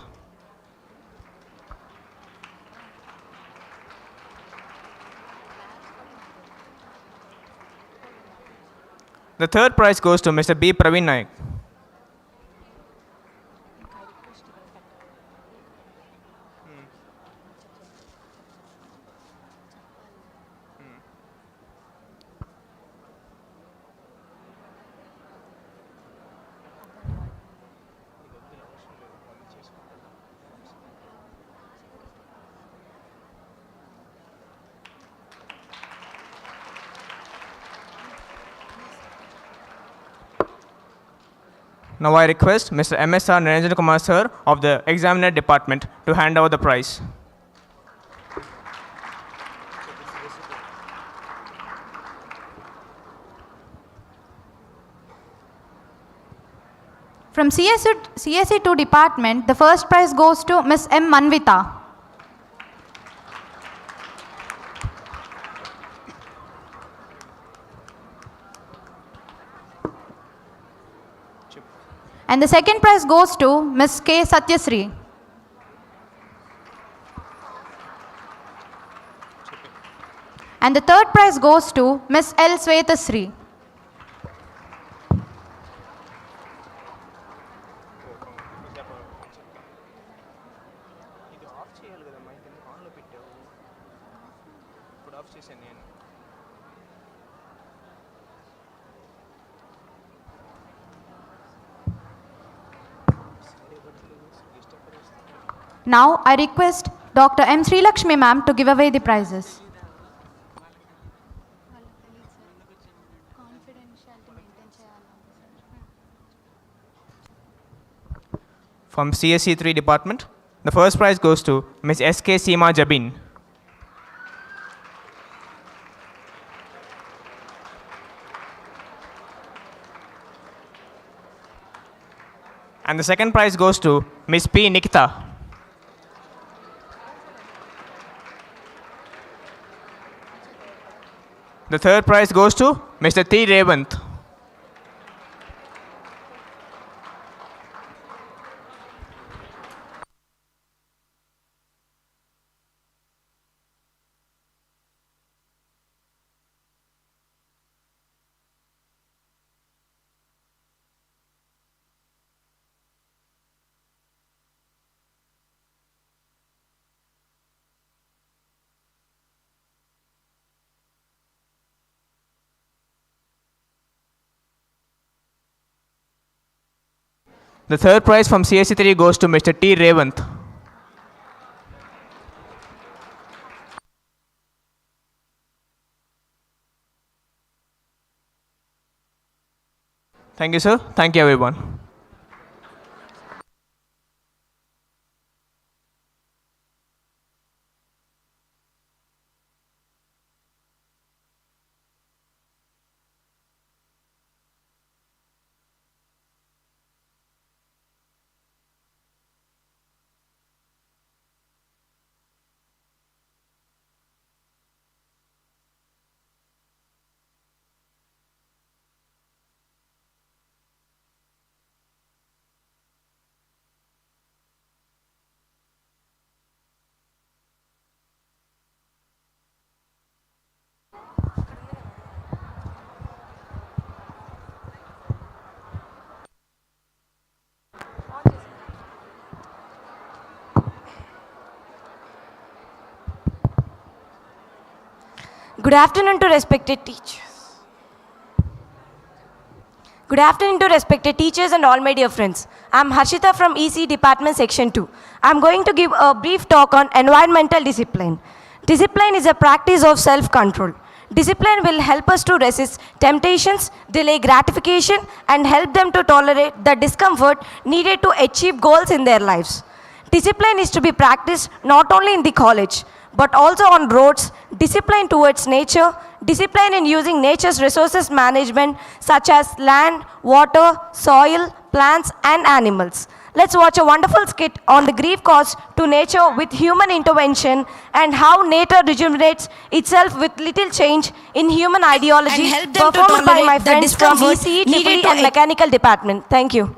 The third prize goes to Mr. B. Praveen Naik. Now I request Mr. M.S.R. Niranjan Kumar sir of the Examiner department to hand over the prize. From CSE 2 department, the first prize goes to Ms. M. Manvita. And the second prize goes to Ms. K. Satyasri. And the third prize goes to Ms. L. Svetasri. Now I request Dr. M. Sri Lakshmi ma'am to give away the prizes. From CSE 3 department, the first prize goes to Ms. S.K. Seema Jabin. And the second prize goes to Miss P. Nikita. The third prize goes to Mr. T. Revant. The third prize from CSC 3 goes to Mr. T. Revant. Thank you, sir. Thank you, everyone. Good afternoon to respected teachers. Good afternoon to respected teachers and all my dear friends. I am Harshita from EC Department Section 2. I am going to give a brief talk on environmental discipline. Discipline is a practice of self-control. Discipline will help us to resist temptations, delay gratification, and help them to tolerate the discomfort needed to achieve goals in their lives. Discipline is to be practiced not only in the college, but also on roads, discipline towards nature, discipline in using nature's resources management such as land, water, soil, plants, and animals. Let's watch a wonderful skit on the grief caused to nature with human intervention and how nature rejuvenates itself with little change in human ideology, help them to performed by my tolerate the friends from discomfort ECE needed Civil to and Mechanical Department. Thank you.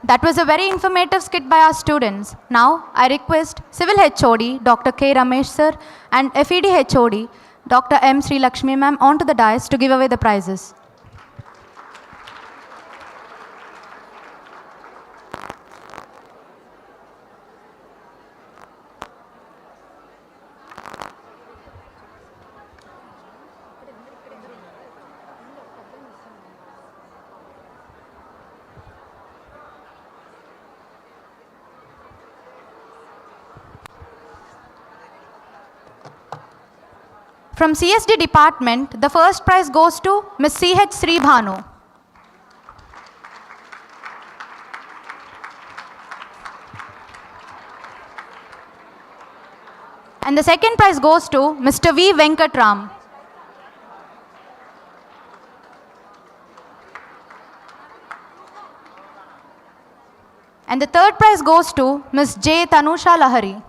That was a very informative skit by our students. Now, I request Civil HOD, Dr. K. Ramesh sir, and FED HOD, Dr. M. Sri Lakshmi ma'am, onto the dais to give away the prizes. From CSD department, the first prize goes to Ms. C.H. Sri Bhanu. And the second prize goes to Mr. V. Venkatram. And the third prize goes to Ms. J. Tanusha Lahari.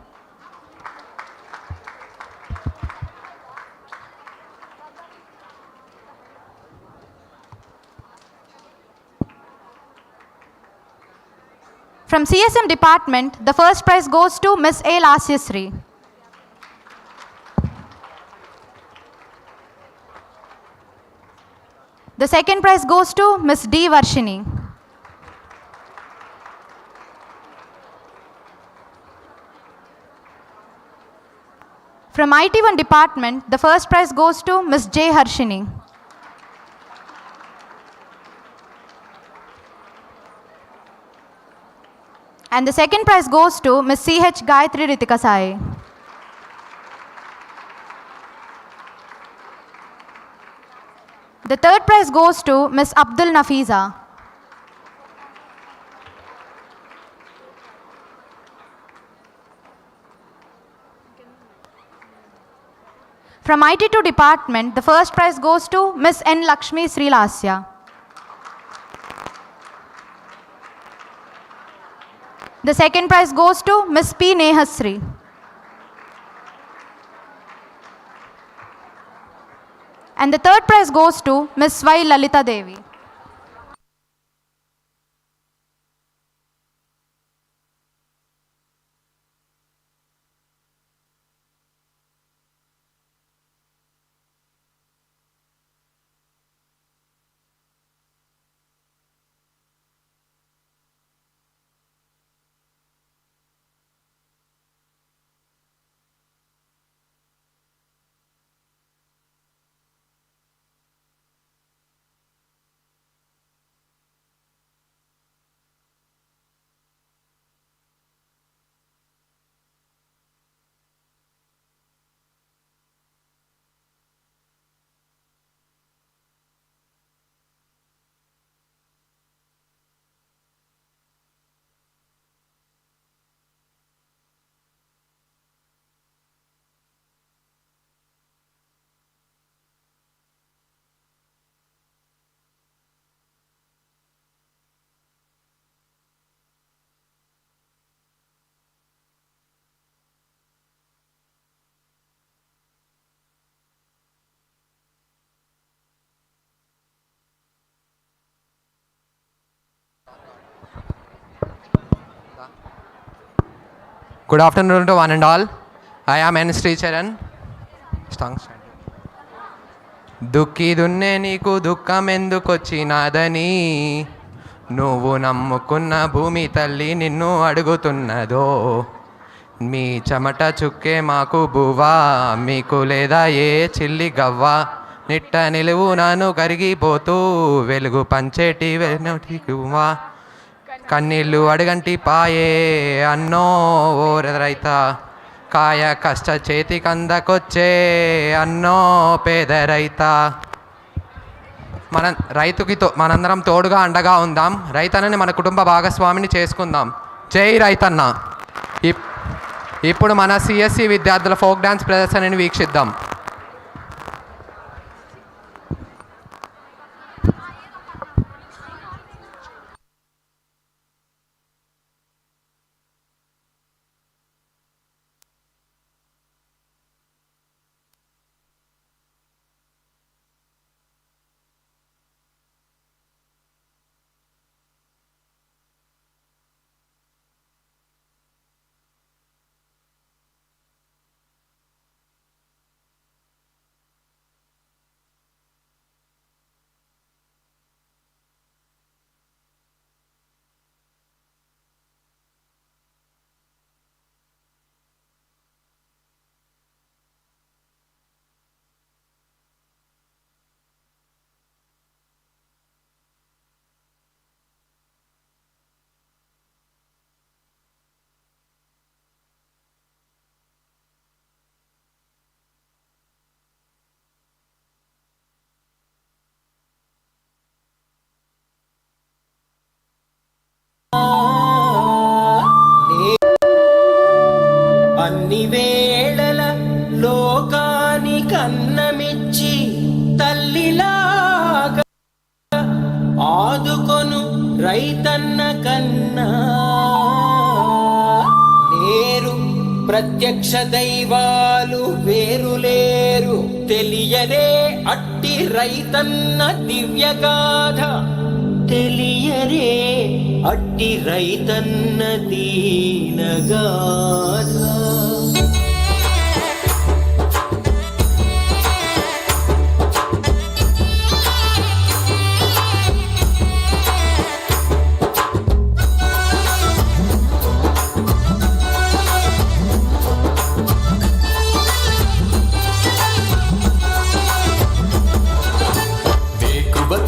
From CSM department, the first prize goes to Ms. A. Lasyasri. The second prize goes to Ms. D. Varshini. From IT1 department, the first prize goes to Ms. J. Harshini. And the second prize goes to Ms. C.H. Gayatri Ritika Sai. The third prize goes to Ms. Abdul Nafiza. From IT2 department, the first prize goes to Ms. N. Lakshmi Srilasya. The second prize goes to Ms. P. Nehasri. And the third prize goes to Ms. Y. Lalita Devi. Good afternoon to one and all. I am N. Sricharan. దుక్కి దున్నే నీకు దుఃఖం ఎందుకొచ్చినాదని నువ్వు నమ్ముకున్న భూమి తల్లి నిన్ను అడుగుతున్నదో మీ చెమట చుక్కే మాకు బువ్వా మీకు లేదా ఏ చిల్లి గవ్వ నిట్ట నిలువు నాను కరిగిపోతూ వెలుగు పంచేటి వెనుటివా కన్నీళ్ళు అడగంటి పాయే అన్నో ఓ రైత కాయ కష్ట చేతి కందకొచ్చే అన్నో పేద రైత మనందరం తోడుగా అండగా ఉందాం రైతన్నని మన కుటుంబ భాగస్వామిని చేసుకుందాం జై రైతన్న ఇప్పుడు మన సిఎస్సి విద్యార్థుల ఫోక్ డాన్స్ ప్రదర్శనని వీక్షిద్దాం అన్ని వేళల లోకానికన్నమిచ్చి తల్లిలాగా ఆదుకొను రైతన్న కన్నా లేరు ప్రత్యక్ష దైవాలు వేరులేరు. తెలియలే అట్టి రైతన్న దివ్యగాథ, తెలియరే అట్టి రైతన్న దీనగాథ.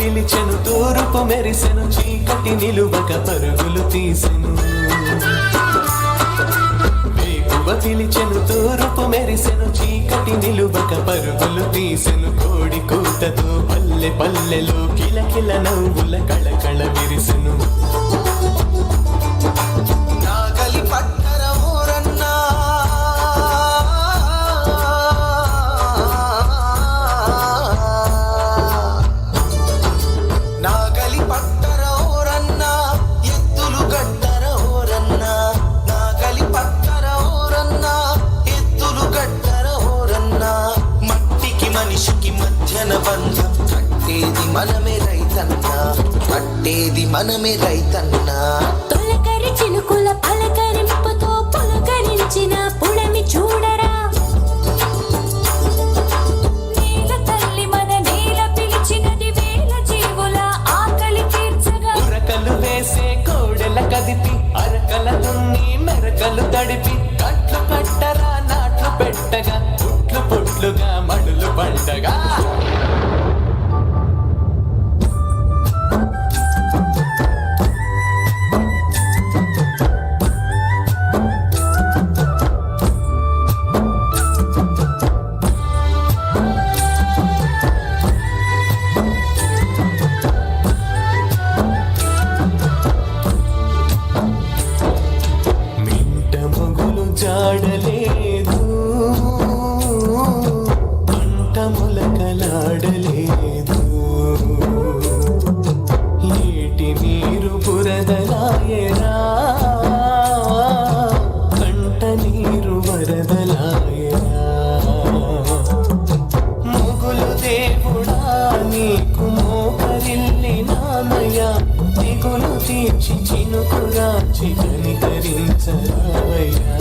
పిలిచెను తూర్పు మెరిసెను, చీకటి నిలువక పరుగులు తీసెను. వేకువ పిలిచెను తూర్పు మెరిసెను, చీకటి నిలువక పరుగులు తీసెను. కోడి కూతతో పల్లె పల్లెలో కిలకిల నవ్వుల కళకళ విరిసెను. నాగలి పట్టర ఊరన్నా బంధం కట్టేది మనమే రైతన్నా, కట్టేది మనమే రైతన్నా. తొలకరి చినుకుల పలకరింపుతో పులకరించిన పుడమి చూడరా. నేల తల్లి మన నేల పిలిచినది వేల జీవుల ఆకలి తీర్చగా. ఉరకలు వేసే కోడెల కదిపి అరకల దున్ని మెరకలు తడిపి కట్లు కట్టరా నాట్లు పెట్టగా పుట్లు పుట్లుగా మడులు పండగా. జాడలేదు పంట మొలకలాడలేదు, ఏటి నీరు బురదలాయరా కంట నీరు వరదలాయరా. మొగులు దేవుడా నీకు మోకరిల్లి నామయ్య, దిగులు తీర్చి చినుకురాచి కనికరించరావయ్యా.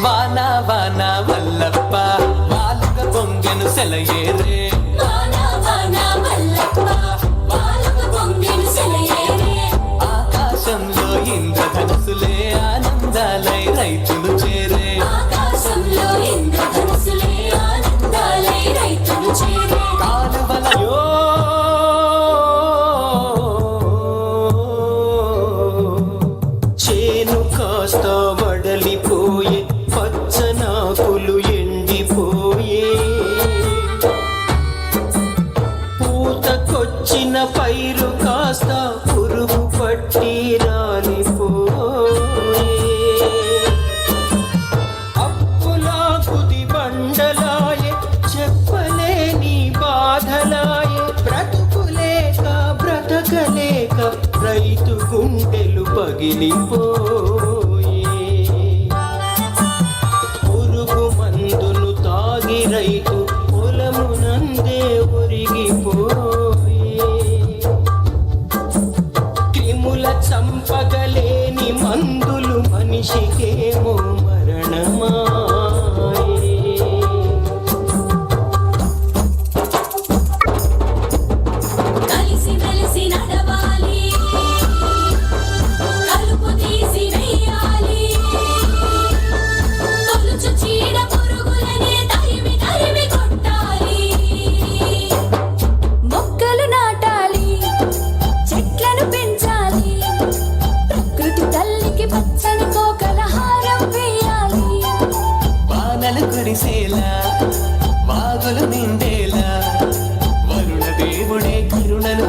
వాన వాన వల్లప్ప వాలుగ పొంగెను సెలయేరే. ఆకాశంలో ఇంద్రధనుసులే ఆనందాలై రైతులు చేరే. కాలువలయో చేను కాస్త వడలిపోయే, పచ్చనాకులు ఎండిపోయే. పూతకొచ్చిన పైరు కాస్త పురుగు పట్టి రాలిపోయే. అప్పులా కుది బండలాయే, చెప్పలేని బాధలాయే. బ్రతుకులేక బ్రతకలేక రైతు గుండెలు పగిలిపోయే. పురుగు మందులు తాగి రైతు పొలమునందే ఒరిగిపోయే. క్రిముల చంపగలేని మందు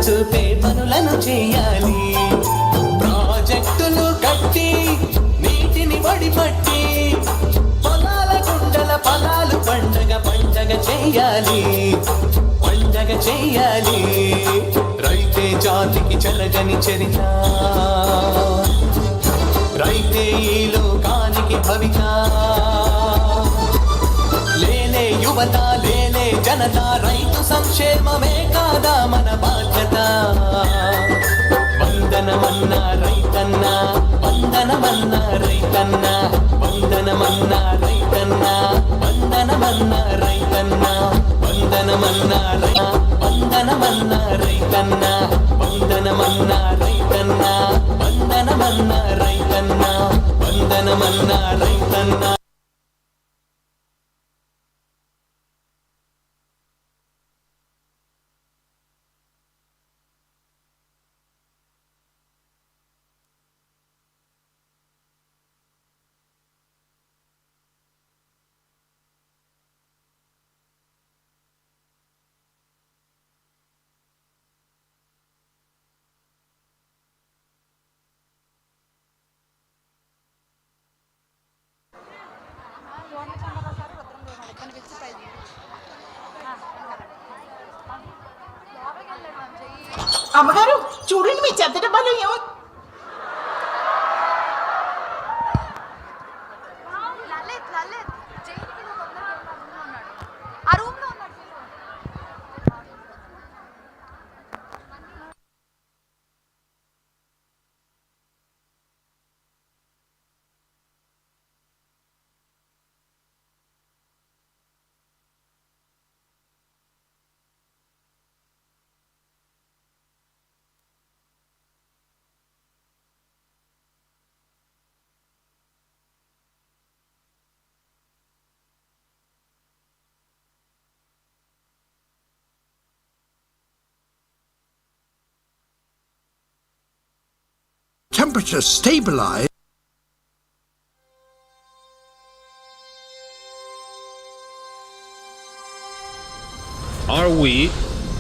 చూపే పనులను చేయాలి. ప్రాజెక్టులు కట్టి నీటిని వడిపట్టి పొలాల గుండెల పొలాలు పండగ చేయాలి, పండగ చేయాలి. రైతే జాతికి చెలగని చరిత, రైతే ఈ లోకానికి భవిత. లేలే యువత, లేలే జనత, రైతు సంక్షేమమే కాదా మన బాధ్యత. వందనమన్నా రైతన్న, వందనమన్నా రైతన్న, వందనమన్నా రైతన్న, వందనమన్నా రైతన్న, వందనమన్నా వందనమన్నా రైతన్న, వందనమన్నా రైతన్న, వందనమన్నా రైతన్న, వందనమన్నా రైతన్న. అమ్మగారు చూడండి, మీ చెత్త డబ్బాలో ఏమో. Temperature stabilize. Are we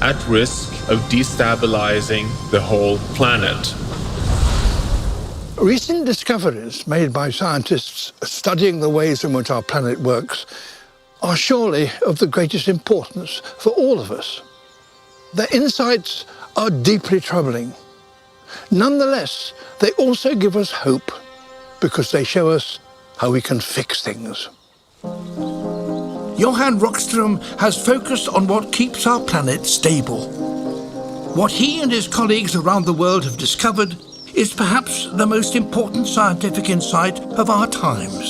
at risk of destabilizing the whole planet? Recent discoveries made by scientists studying the ways in which our planet works are surely of the greatest importance for all of us. Their insights are deeply troubling. Nonetheless, they also give us hope because they show us how we can fix things. Johan Rockström has focused on what keeps our planet stable. What he and his colleagues around the world have discovered is perhaps the most important scientific insight of our times.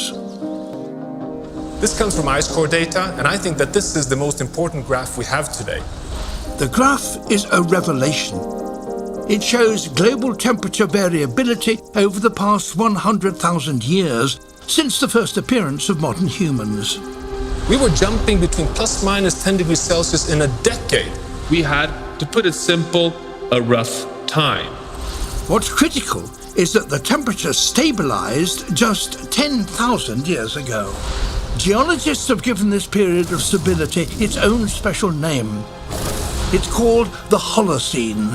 This comes from ice core data, and I think that this is the most important graph we have today. The graph is a revelation. It shows global temperature variability over the past 100,000 years since the first appearance of modern humans. We were jumping between plus minus 10 degrees Celsius in a decade. We had, to put it simple, a rough time. What's critical is that the temperature stabilized just 10,000 years ago. Geologists have given this period of stability its own special name. It's called the Holocene.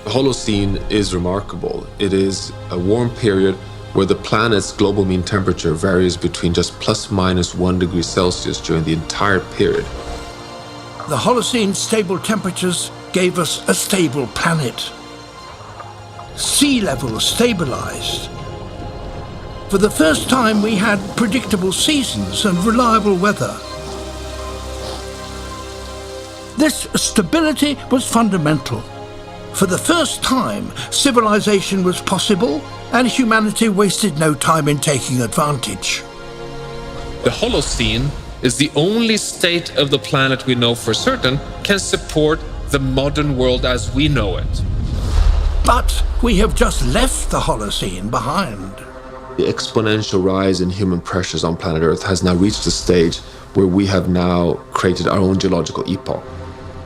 The Holocene is remarkable. It is a warm period where the planet's global mean temperature varies between just plus minus 1 degree Celsius during the entire period. The Holocene's stable temperatures gave us a stable planet. Sea levels stabilized. For the first time, we had predictable seasons and reliable weather. This stability was fundamental. For the first time, civilization was possible and humanity wasted no time in taking advantage. The Holocene is the only state of the planet we know for certain can support the modern world as we know it. But we have just left the Holocene behind. The exponential rise in human pressures on planet Earth has now reached a stage where we have now created our own geological epoch.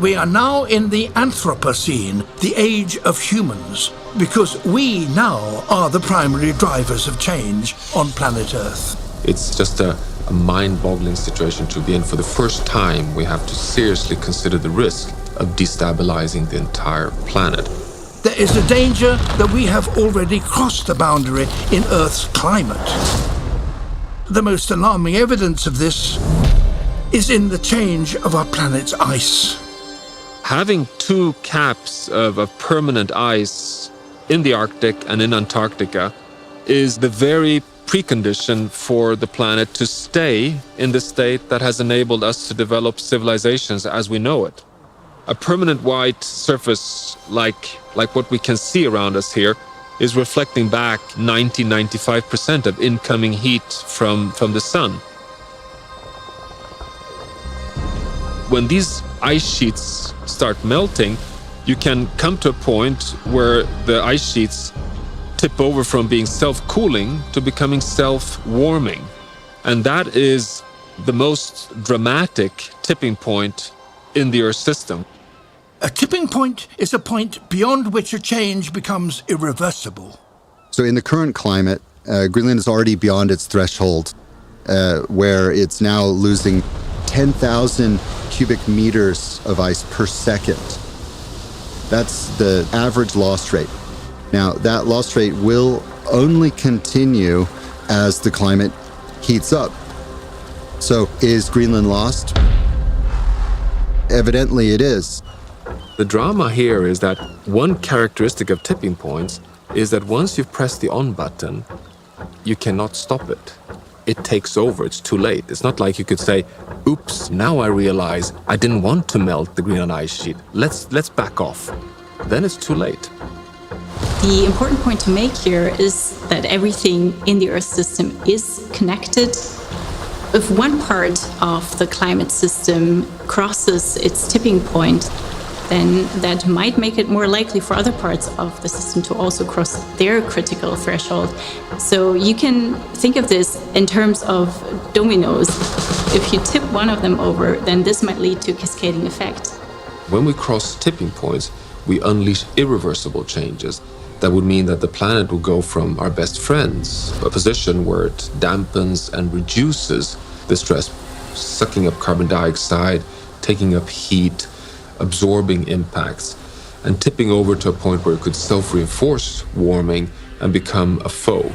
We are now in the Anthropocene, the age of humans, because we now are the primary drivers of change on planet Earth. It's just a mind-boggling situation to be in. For the first time, we have to seriously consider the risk of destabilizing the entire planet. There is a danger that we have already crossed the boundary in Earth's climate. The most alarming evidence of this is in the change of our planet's ice. Having two caps of permanent ice in the Arctic and in Antarctica is the very precondition for the planet to stay in the state that has enabled us to develop civilizations as we know it. A permanent white surface like what we can see around us here is reflecting back 90-95% of incoming heat from the sun. When these ice sheets start melting, you can come to a point where the ice sheets tip over from being self-cooling to becoming self-warming. And that is the most dramatic tipping point in the Earth system. A tipping point is a point beyond which a change becomes irreversible. So in the current climate, Greenland is already beyond its threshold, where it's now losing 10,000 cubic meters of ice per second. That's the average loss rate. Now, that loss rate will only continue as the climate heats up. So, is Greenland lost? Evidently it is. The drama here is that one characteristic of tipping points is that once you've pressed the on button, you cannot stop it. It takes over, it's too late. It's not like you could say, oops, now I realize I didn't want to melt the Greenland ice sheet. Let's back off. Then it's too late. The important point to make here is that everything in the Earth system is connected. If one part of the climate system crosses its tipping point, then that might make it more likely for other parts of the system to also cross their critical threshold. So you can think of this in terms of dominoes. If you tip one of them over, then this might lead to a cascading effect. When we cross tipping points, we unleash irreversible changes. That would mean that the planet will go from our best friends, a position where it dampens and reduces the stress, sucking up carbon dioxide, taking up heat, absorbing impacts, and tipping over to a point where it could self-reinforce warming and become a foe.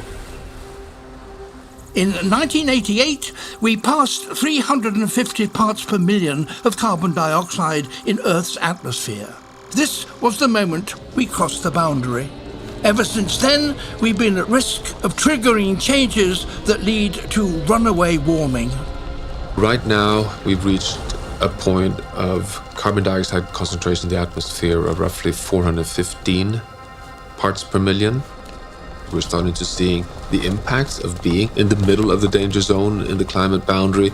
In 1988, we passed 350 parts per million of carbon dioxide in Earth's atmosphere. This was the moment we crossed the boundary. Ever since then, we've been at risk of triggering changes that lead to runaway warming. Right now, we've reached a point of carbon dioxide concentration in the atmosphere of roughly 415 parts per million. We're starting to see the impacts of being in the middle of the danger zone in the climate boundary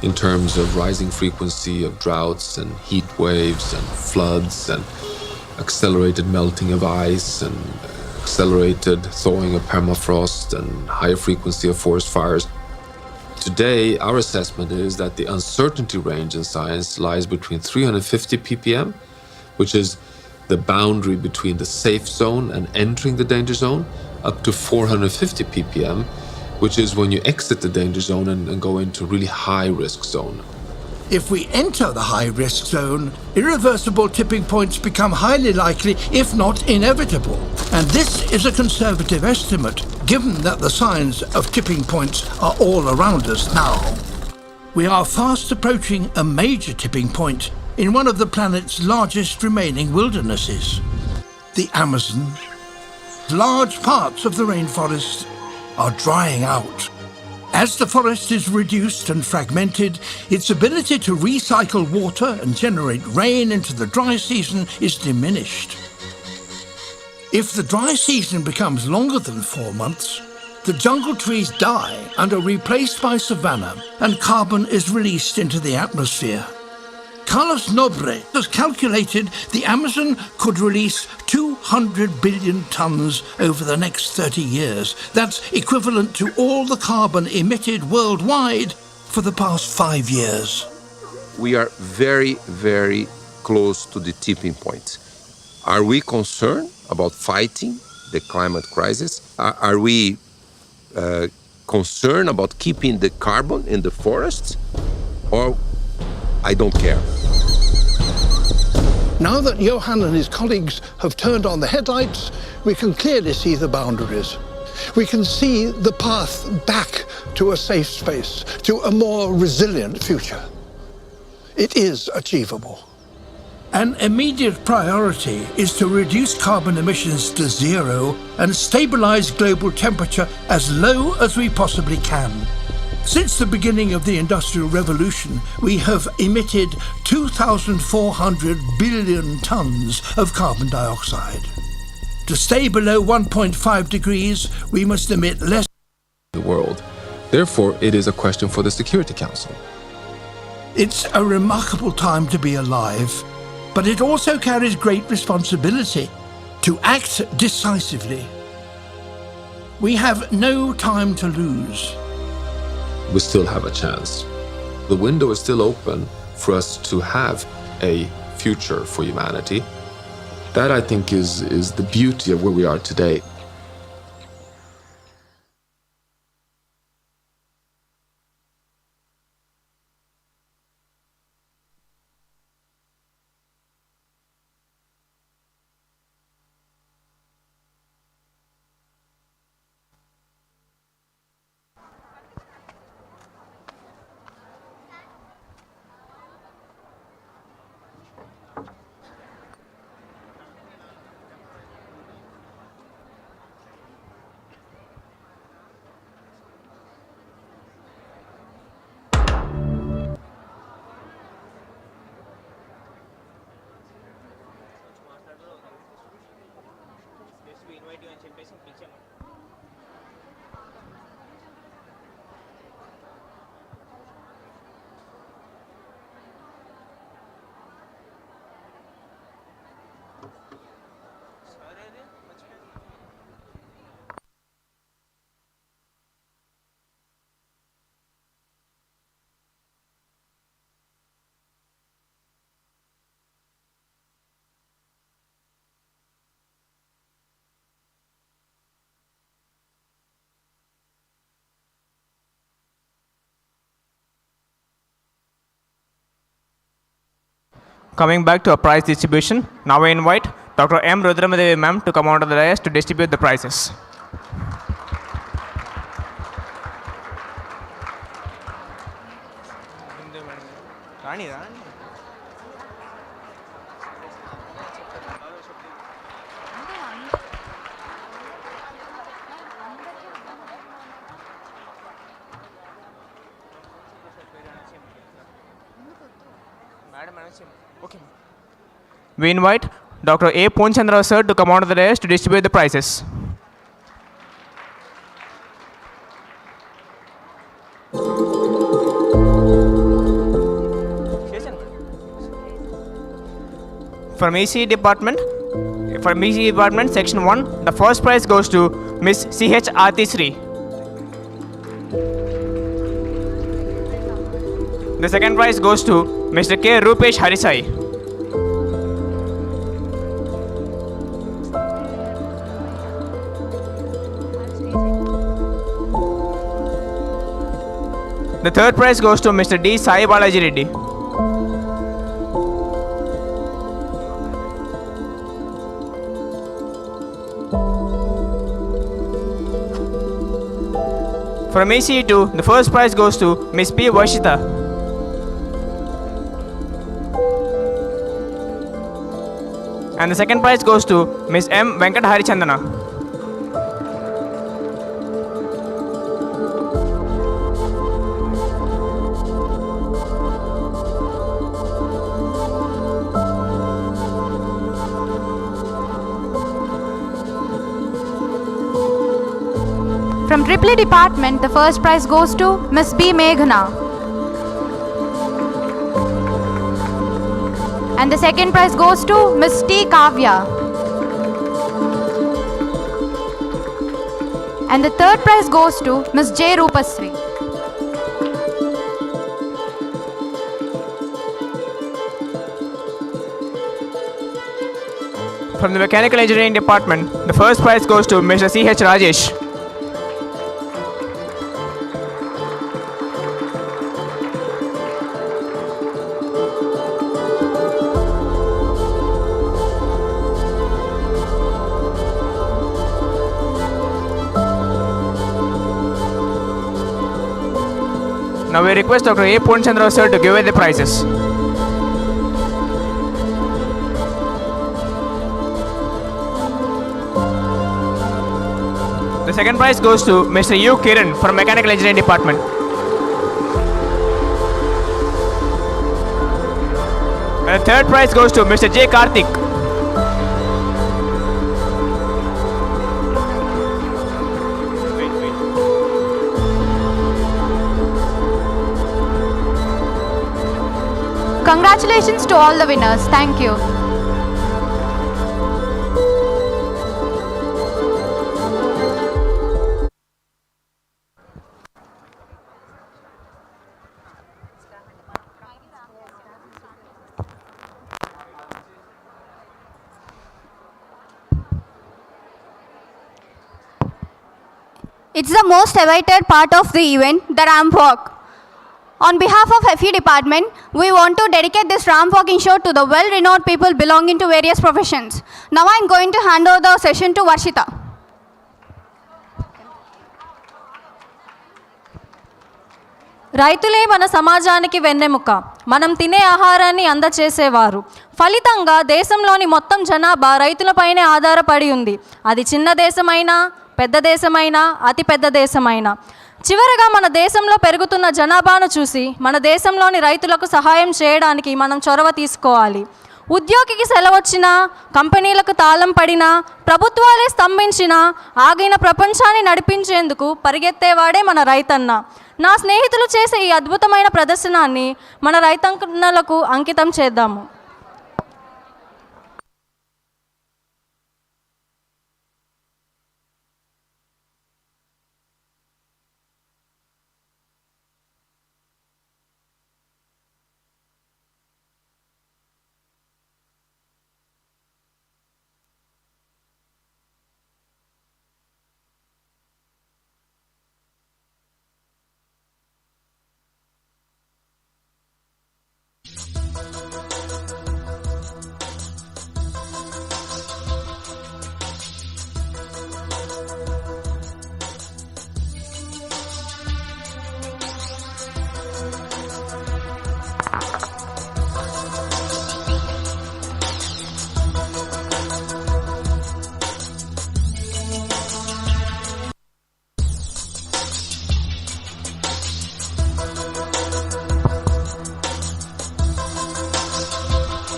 in terms of rising frequency of droughts and heat waves and floods and accelerated melting of ice and accelerated thawing of permafrost and higher frequency of forest fires. Today, our assessment is that the uncertainty range in science lies between 350 ppm, which is the boundary between the safe zone and entering the danger zone, up to 450 ppm, which is when you exit the danger zone and go into really high-risk zone. If we enter the high-risk zone, irreversible tipping points become highly likely, if not inevitable. And this is a conservative estimate, given that the signs of tipping points are all around us now. We are fast approaching a major tipping point in one of the planet's largest remaining wildernesses, the Amazon. Large parts of the rainforest are drying out. As the forest is reduced and fragmented, its ability to recycle water and generate rain into the dry season is diminished. If the dry season becomes longer than 4 months, the jungle trees die and are replaced by savanna, and carbon is released into the atmosphere. Carlos Nobre has calculated the Amazon could release 200 billion tons over the next 30 years. That's equivalent to all the carbon emitted worldwide for the past 5 years. We are very, very close to the tipping point. Are we concerned about fighting the climate crisis? Are we concerned about keeping the carbon in the forests? Or I don't care. Now that Johann and his colleagues have turned on the headlights, we can clearly see the boundaries. We can see the path back to a safe space, to a more resilient future. It is achievable. An immediate priority is to reduce carbon emissions to zero and stabilize global temperature as low as we possibly can. Since the beginning of the Industrial Revolution, we have emitted 2,400 billion tons of carbon dioxide. To stay below 1.5 degrees, we must emit less. The world. Therefore, it is a question for the Security Council. It's a remarkable time to be alive, but it also carries great responsibility to act decisively. We have no time to lose. We still have a chance. The window is still open for us to have a future for humanity. That, I think, is the beauty of where we are today. Coming back to a prize distribution, now I invite Dr. M. Rudramadevi ma'am to come onto the dais to distribute the prizes. We invite Dr. A. Ponchandra sir to come onto the dais to distribute the prizes. From ECE department, section 1, the first prize goes to Miss C.H. Atisri. The second prize goes to Mr. K. Rupesh Harisai. The third prize goes to Mr. D. Sai Balaji Reddy. From ECE2, the first prize goes to Miss P. Vashita. And the second prize goes to Miss M. Venkat Harichandana. From Triply department, the first prize goes to Miss B. Meghna. And the second prize goes to Miss T. Kavya. And the third prize goes to Miss J. Rupasri. From the mechanical engineering department, the first prize goes to Mr. C.H. Rajesh. Now we request Dr. A. Ponchandra sir to give away the prizes. The second prize goes to Mr. U. Kiran from Mechanical Engineering Department. And the third prize goes to Mr. J. Karthik. Congratulations to all the winners. Thank you. It's the most awaited part of the event, the ramp walk. On behalf of FE department, we want to dedicate this ramp walking show to the well-renowned people belonging to various professions. Now I'm going to hand over the session to Varshita. రైతులే మన సమాజానికి వెన్నెముక. మనం తినే ఆహారాన్ని అందచేసేవారు. ఫలితంగా దేశంలోని మొత్తం జనాభా రైతులపైనే ఆధారపడి ఉంది. అది చిన్న దేశమైనా, పెద్ద దేశమైనా, అతి పెద్ద దేశమైనా. చివరగా మన దేశంలో పెరుగుతున్న జనాభాను చూసి మన దేశంలోని రైతులకు సహాయం చేయడానికి మనం చొరవ తీసుకోవాలి. ఉద్యోగికి సెలవొచ్చినా, కంపెనీలకు తాళం పడినా, ప్రభుత్వాలే స్తంభించినా, ఆగిన ప్రపంచాన్ని నడిపించేందుకు పరిగెత్తేవాడే మన రైతన్న. నా స్నేహితులు చేసే ఈ అద్భుతమైన ప్రదర్శనాన్ని మన రైతన్నలకు అంకితం చేద్దాము.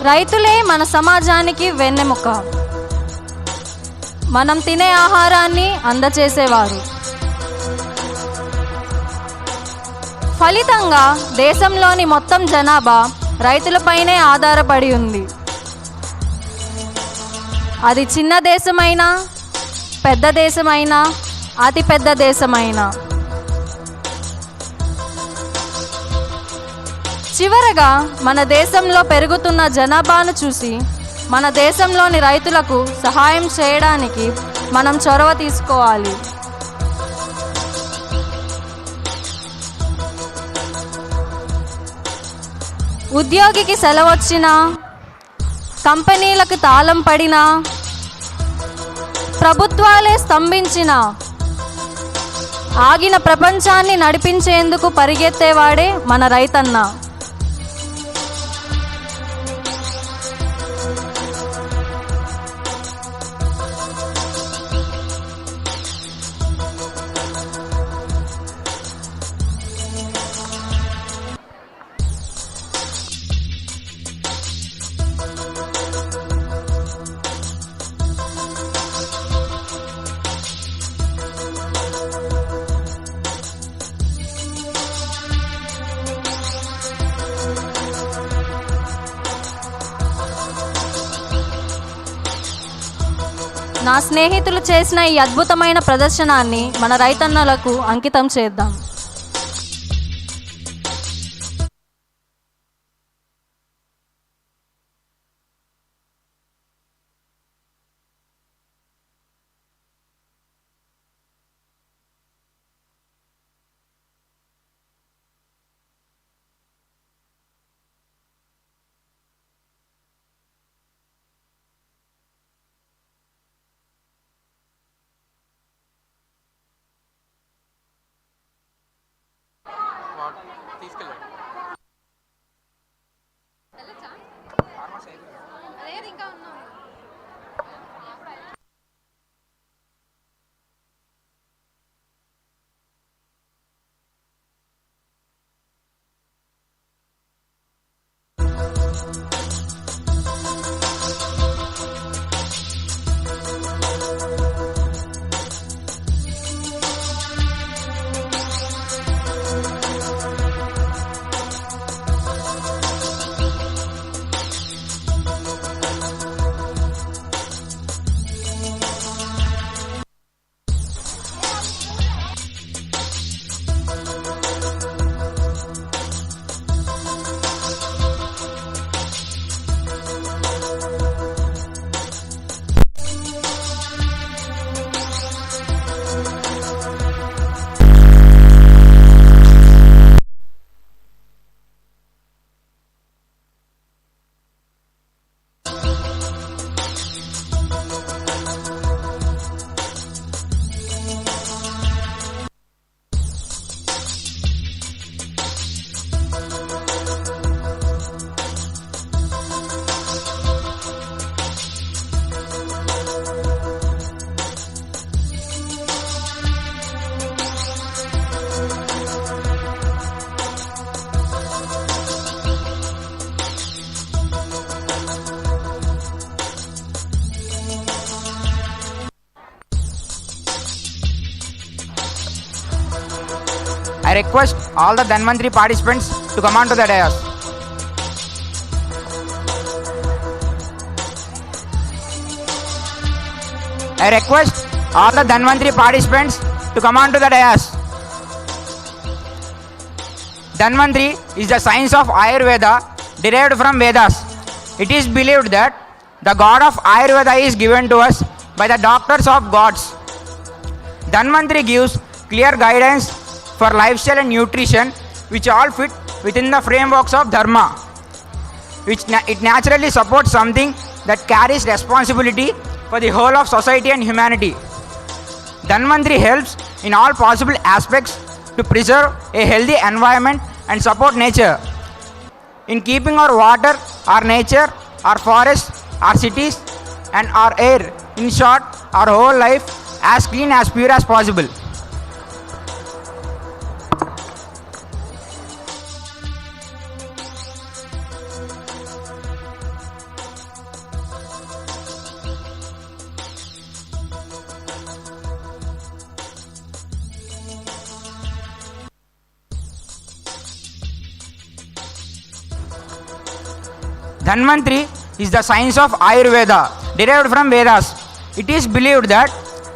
రైతులే మన సమాజానికి వెన్నెముక. మనం తినే ఆహారాన్ని అందచేసేవారు. ఫలితంగా దేశంలోని మొత్తం జనాభా రైతులపైనే ఆధారపడి ఉంది. అది చిన్న దేశమైనా, పెద్ద దేశమైనా, అతి పెద్ద దేశమైనా. చివరగా మన దేశంలో పెరుగుతున్న జనాభాను చూసి మన దేశంలోని రైతులకు సహాయం చేయడానికి మనం చొరవ తీసుకోవాలి. ఉద్యోగికి సెలవొచ్చినా, కంపెనీలకు తాళం పడినా, ప్రభుత్వాలే స్తంభించినా, ఆగిన ప్రపంచాన్ని నడిపించేందుకు పరిగెత్తేవాడే మన రైతన్న. నా స్నేహితులు చేసిన ఈ అద్భుతమైన ప్రదర్శనాన్ని మన రైతన్నలకు అంకితం చేద్దాం. I request all the Dhanvantri participants to come on to the dais. I request all the Dhanvantri participants to come on to the dais. Dhanvantri is the science of Ayurveda derived from Vedas. It is believed that the god of Ayurveda is given to us by the doctors of gods. Dhanvantri gives clear guidance for lifestyle and nutrition, which all fit within the frameworks of dharma. It naturally supports something that carries responsibility for the whole of society and humanity. Dhanvantri helps in all possible aspects to preserve a healthy environment and support nature. In keeping our water, our nature, our forests, our cities and our air, in short, our whole life, as clean, as pure as possible. Dhanvantri is the science of Ayurveda derived from Vedas. It is believed that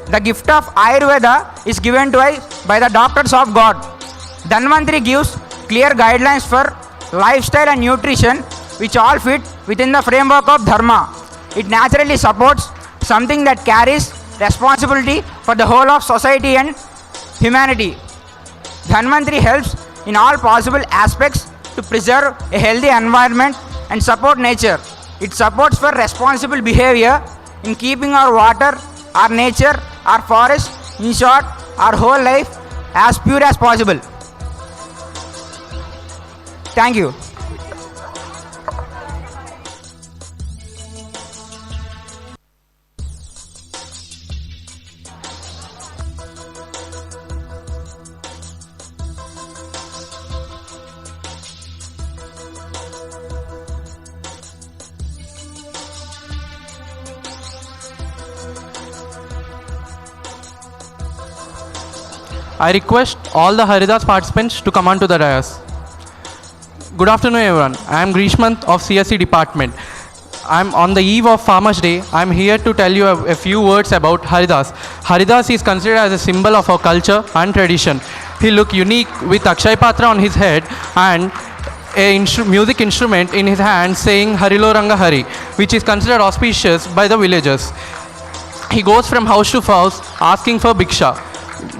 the gift of Ayurveda is given to us by the doctors of God. Dhanvantri gives clear guidelines for lifestyle and nutrition, which all fit within the framework of dharma. It naturally supports something that carries responsibility for the whole of society and humanity. Dhanvantri helps in all possible aspects to preserve a healthy environment and support nature. It supports for responsible behavior in keeping our water, our nature, our forests, in short, our whole life as pure as possible. Thank you. I request all the Haridas participants to come on to the dais. Good afternoon, everyone. I am Grishmant of CSE department. I'm on the eve of Farmers Day. I'm here to tell you a few words about Haridas. Haridas is considered as a symbol of our culture and tradition. He looked unique with Akshay Patra on his head and a music instrument in his hand saying Harilo Ranga Hari, which is considered auspicious by the villagers. He goes from house to house asking for Bhiksha.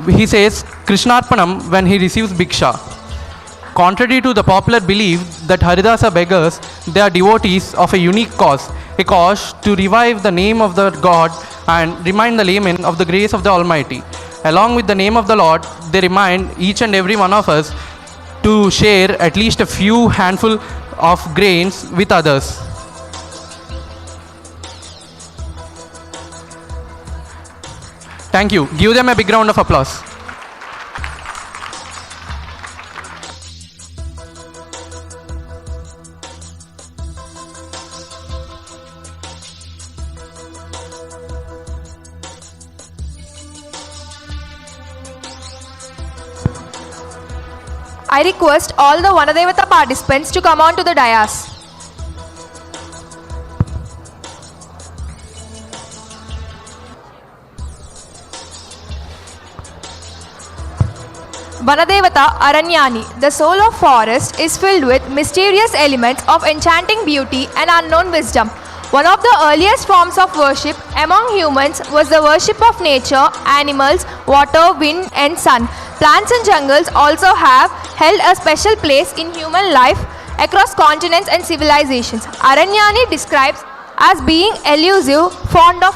He says Krishnarpanam when he receives Bhiksha. Contrary to the popular belief that Haridas are beggars, they are devotees of a unique cause, a cause to revive the name of the God and remind the laymen of the grace of the Almighty. Along with the name of the Lord, they remind each and every one of us to share at least a few handful of grains with others. Thank you. Give them a big round of applause. I request all the Vanadevata participants to come on to the dais. Vanadevata Aranyani, the soul of forest, is filled with mysterious elements of enchanting beauty and unknown wisdom. One of the earliest forms of worship among humans was the worship of nature, animals, water, wind and sun. Plants and jungles also have held a special place in human life across continents and civilizations. Aranyani describes as being elusive, fond of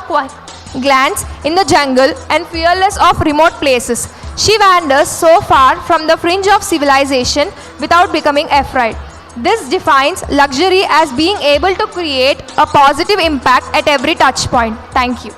glance in the jungle and fearless of remote places. She wanders so far from the fringe of civilization without becoming afraid. This defines luxury as being able to create a positive impact at every touch point. Thank you.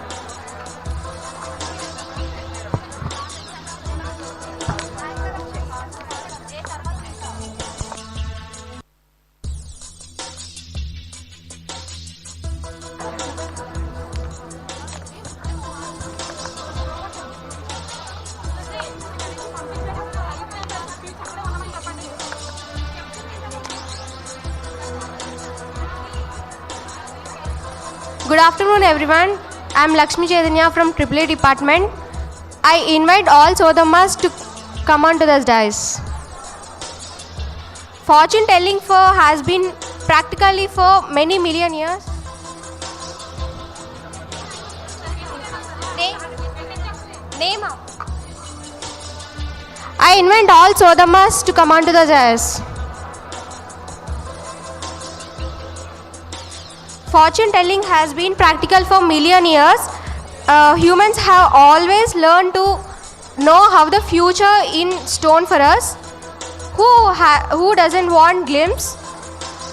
Good afternoon everyone. I am Lakshmi Chaitanya from AAA department. I invite all Sodamas to come on to this dais. Fortune telling has been practically for many million years. Name up. I invite all Sodamas to come on to the dais. Fortune telling has been practical for million years. Humans have always learned to know how the future in stone for us. Who doesn't want glimpse?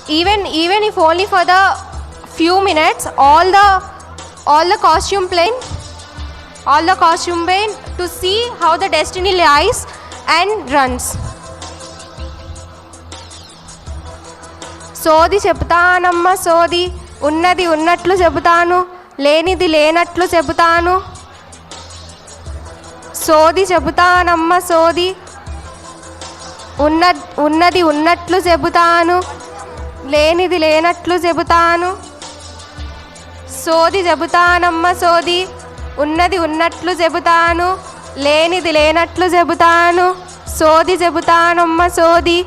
Even if only for the few minutes, all the costume plane to see how the destiny lies and runs. Sodi cheptanamma sodi. ఉన్నది ఉన్నట్లు చెబుతాను, లేనిది లేనట్లు చెబుతాను. సోది చెబుతానమ్మ సోది, ఉన్నది ఉన్నట్లు చెబుతాను, లేనిది లేనట్లు చెబుతాను. సోది చెబుతానమ్మ సోది, ఉన్నది ఉన్నట్లు చెబుతాను, లేనిది లేనట్లు చెబుతాను. సోది చెబుతానమ్మ సోది.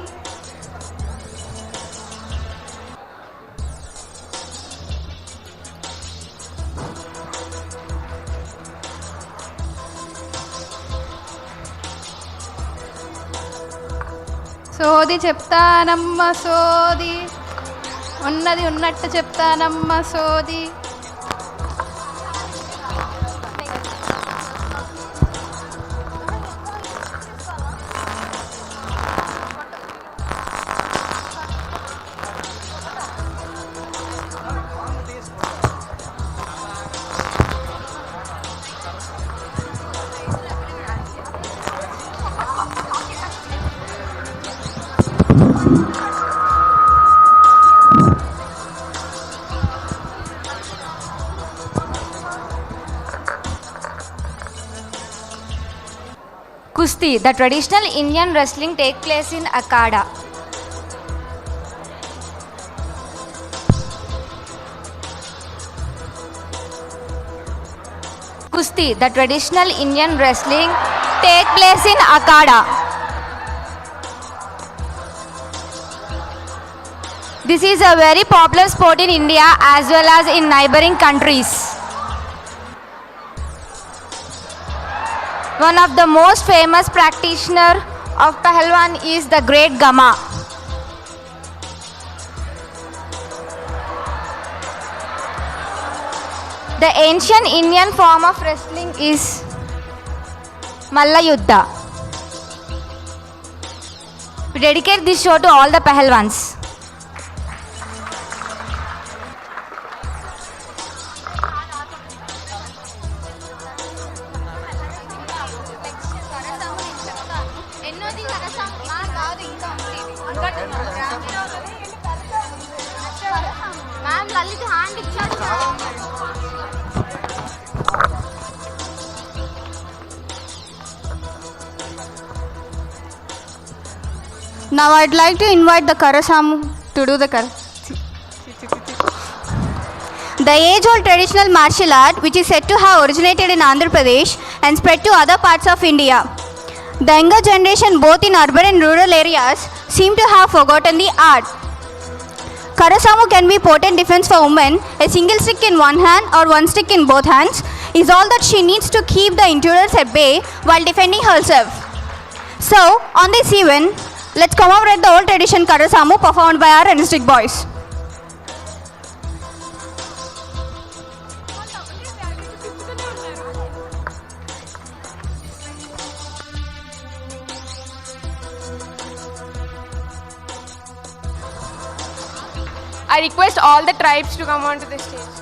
సోది చెప్తానమ్మ సోది, ఉన్నది ఉన్నట్టు చెప్తానమ్మ సోది. Kusti, the traditional Indian wrestling take place in Akhada. Kusti, the traditional Indian wrestling take place in Akhada. This is a very popular sport in India as well as in neighboring countries. One of the most famous practitioners of Pahalwan is the great Gama. The ancient Indian form of wrestling is Malla Yuddha. We dedicate this show to all the Pahalwans. Now I'd like to invite the Karasamu to do the The age-old traditional martial art, which is said to have originated in Andhra Pradesh and spread to other parts of India. The younger generation, both in urban and rural areas, seem to have forgotten the art. Karasamu can be potent defense for women. A single stick in one hand or one stick in both hands is all that she needs to keep the intruders at bay while defending herself. So, on this event, let's commemorate the old tradition Karasamu performed by our energetic boys. I request all the tribes to come onto the stage.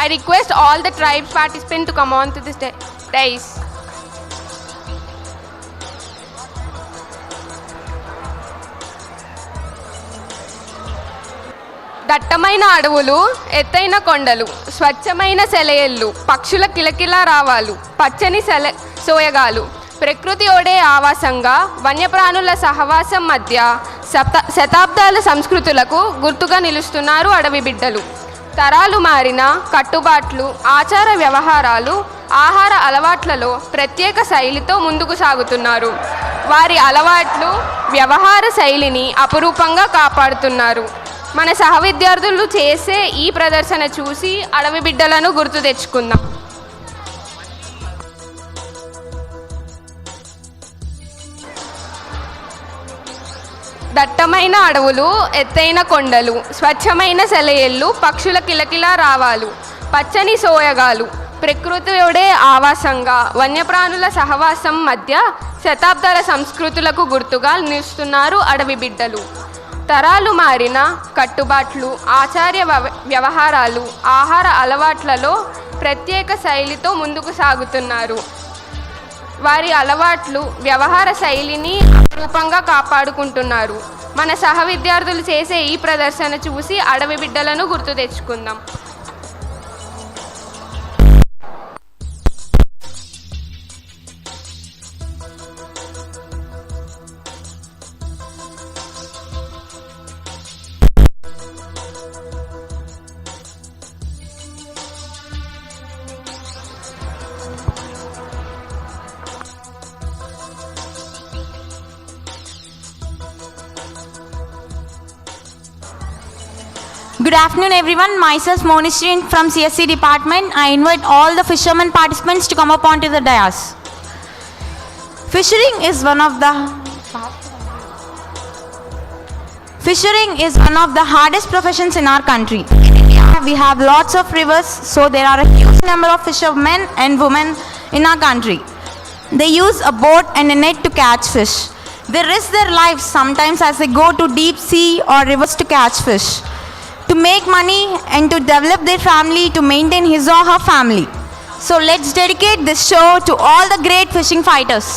I request all the tribes participants to come on to this dais. దట్టమైన అడవులు, ఎత్తైన కొండలు, స్వచ్ఛమైన సెలయేళ్ళు, పక్షుల కిలకిలా రావాలు, పచ్చని సోయగాలు, ప్రకృతి ఓడే ఆవాసంగా, వన్యప్రాణుల సహవాసం మధ్య శతాబ్దాల సంస్కృతులకు గుర్తుగా నిలుస్తున్నారు అడవి బిడ్డలు. తరాలు మారిన కట్టుబాట్లు, ఆచార వ్యవహారాలు, ఆహార అలవాట్లలో ప్రత్యేక శైలితో ముందుకు సాగుతున్నారు. వారి అలవాట్లు, వ్యవహార శైలిని అపురూపంగా కాపాడుతున్నారు. మన సహ విద్యార్థులు చేసే ఈ ప్రదర్శన చూసి అడవి బిడ్డలను గుర్తు తెచ్చుకుందాం. దట్టమైన అడవులు, ఎత్తైన కొండలు, స్వచ్ఛమైన సెలయేళ్ళు, పక్షుల కిలకిలా రావాలు, పచ్చని సోయగాలు, ప్రకృతియోడే ఆవాసంగా, వన్యప్రాణుల సహవాసం మధ్య శతాబ్దాల సంస్కృతులకు గుర్తుగా నిలుస్తున్నారు అడవి బిడ్డలు. తరాలు మారిన కట్టుబాట్లు, వ్యవహారాలు, ఆహార అలవాట్లలో ప్రత్యేక శైలితో ముందుకు సాగుతున్నారు. వారి అలవాట్లు, వ్యవహార శైలిని రూపంగా కాపాడుకుంటున్నారు. మన సహ విద్యార్థులు చేసే ఈ ప్రదర్శన చూసి అడవి బిడ్డలను గుర్తు తెచ్చుకుందాం. Good afternoon everyone, myself Monishree from CSC department. I invite all the fishermen participants to come up onto the dais. Fishing is one of the hardest professions in our country. In India, we have lots of rivers, so there are a huge number of fishermen and women in our country. They use a boat and a net to catch fish. They risk their lives sometimes as they go to deep sea or rivers to catch fish, to make money and to develop their family, to maintain his or her family. So let's dedicate this show to all the great fishing fighters.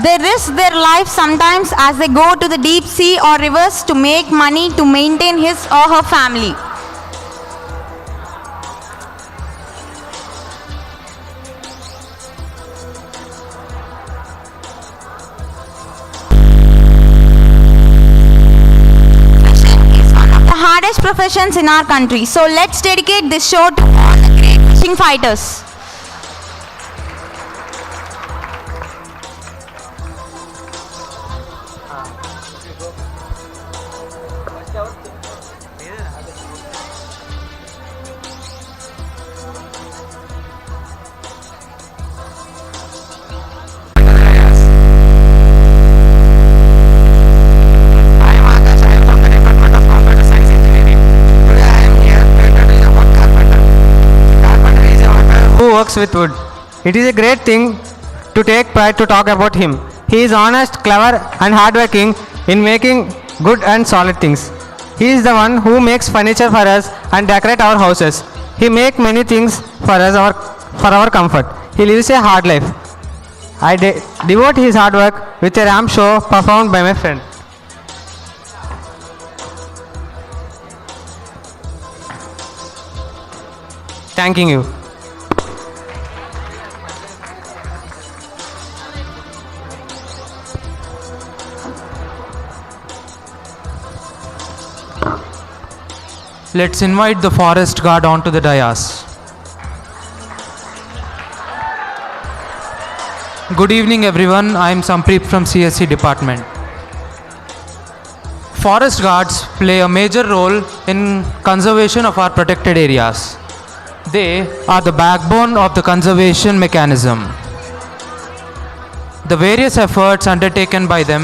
They risk their life sometimes as they go to the deep sea or rivers to make money to maintain his or her family. Fishing is one of the hardest professions in our country. So let's dedicate this show to all the great fishing fighters. Who works with wood. It is a great thing to take pride to talk about him. He is honest, clever and hardworking in making good and solid things. He is the one who makes furniture for us and decorate our houses. He makes many things for us for our comfort. He lives a hard life. I devote his hard work with a ramp show performed by my friend. Thanking you. Let's invite the forest guard onto the dais. Good evening everyone, I am Sampreet from CSC department. Forest guards play a major role in conservation of our protected areas. They are the backbone of the conservation mechanism. The various efforts undertaken by them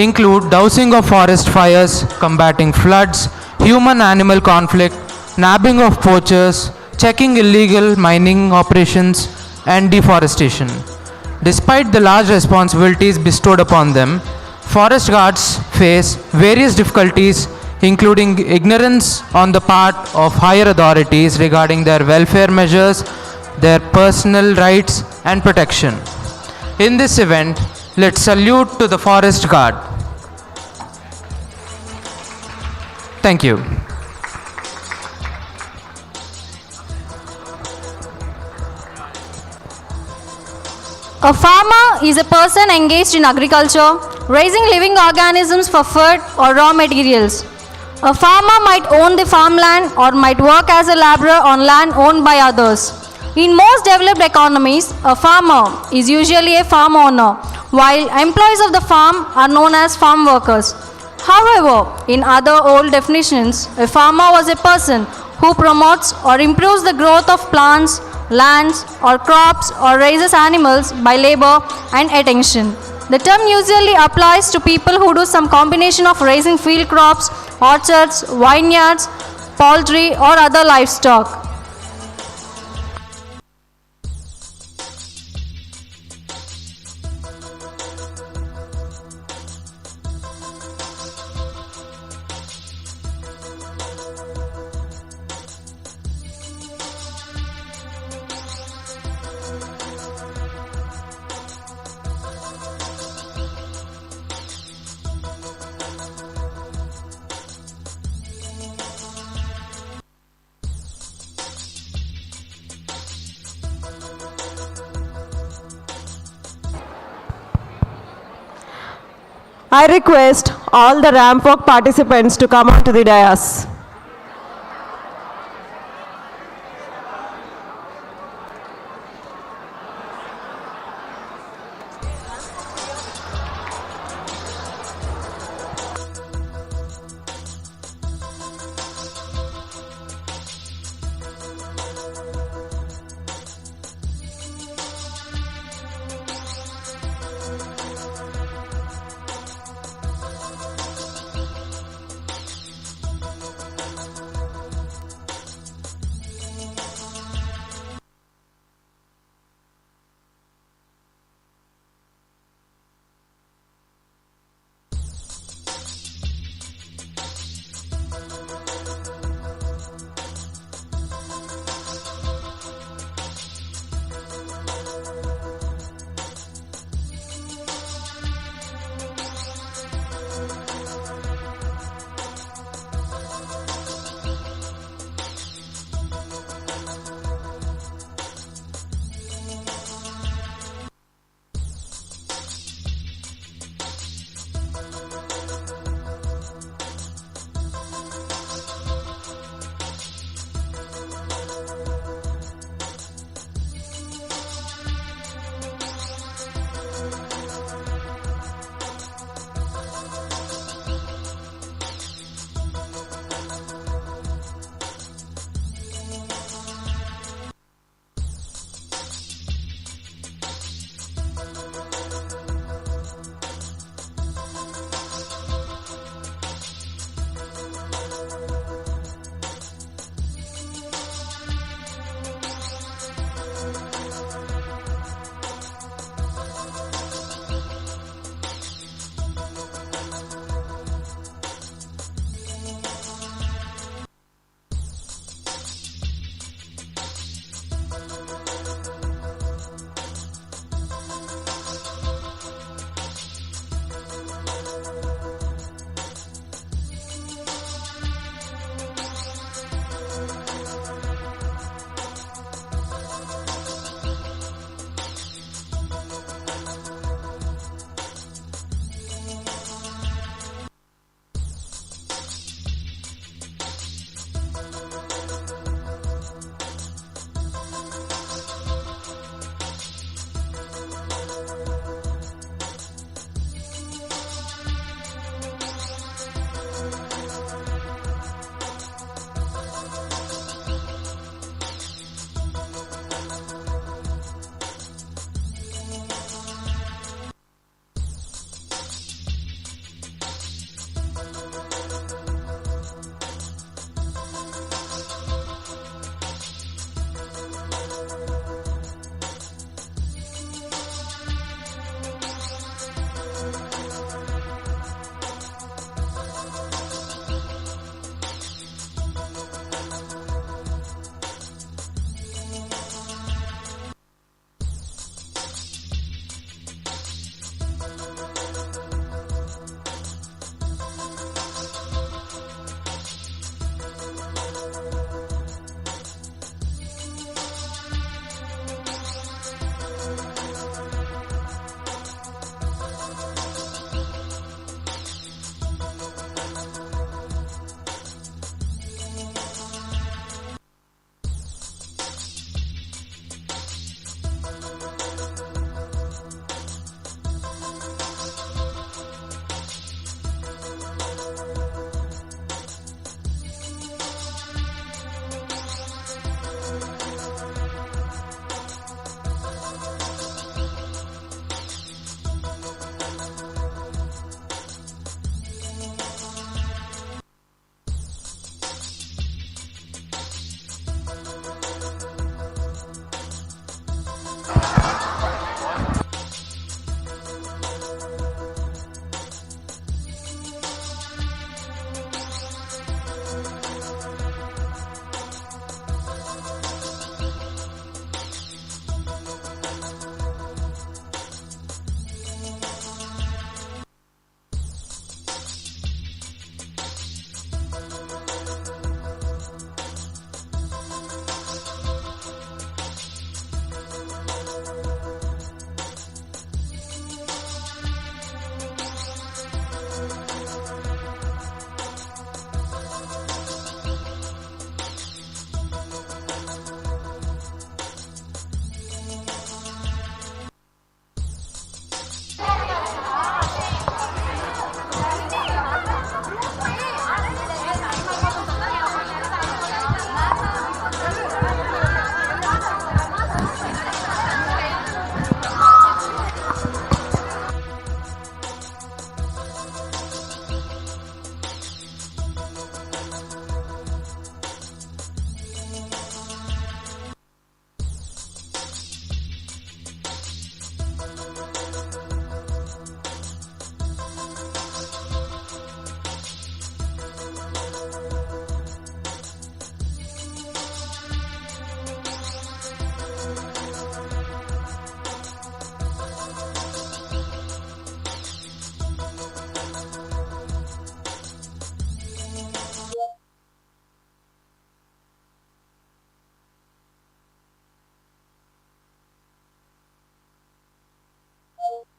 include dousing of forest fires, combating floods, human-animal conflict, nabbing of poachers, checking illegal mining operations, and deforestation. Despite the large responsibilities bestowed upon them, forest guards face various difficulties, including ignorance on the part of higher authorities regarding their welfare measures, their personal rights, and protection. In this event, let's salute to the forest guard. Thank you. A farmer is a person engaged in agriculture, raising living organisms for food or raw materials. A farmer might own the farmland or might work as a laborer on land owned by others. In most developed economies, a farmer is usually a farm owner, while employees of the farm are known as farm workers. However, in other old definitions, a farmer was a person who promotes or improves the growth of plants, lands, or crops, or raises animals by labor and attention. The term usually applies to people who do some combination of raising field crops, orchards, vineyards, poultry, or other livestock. I request all the ramp walk participants to come onto the dais.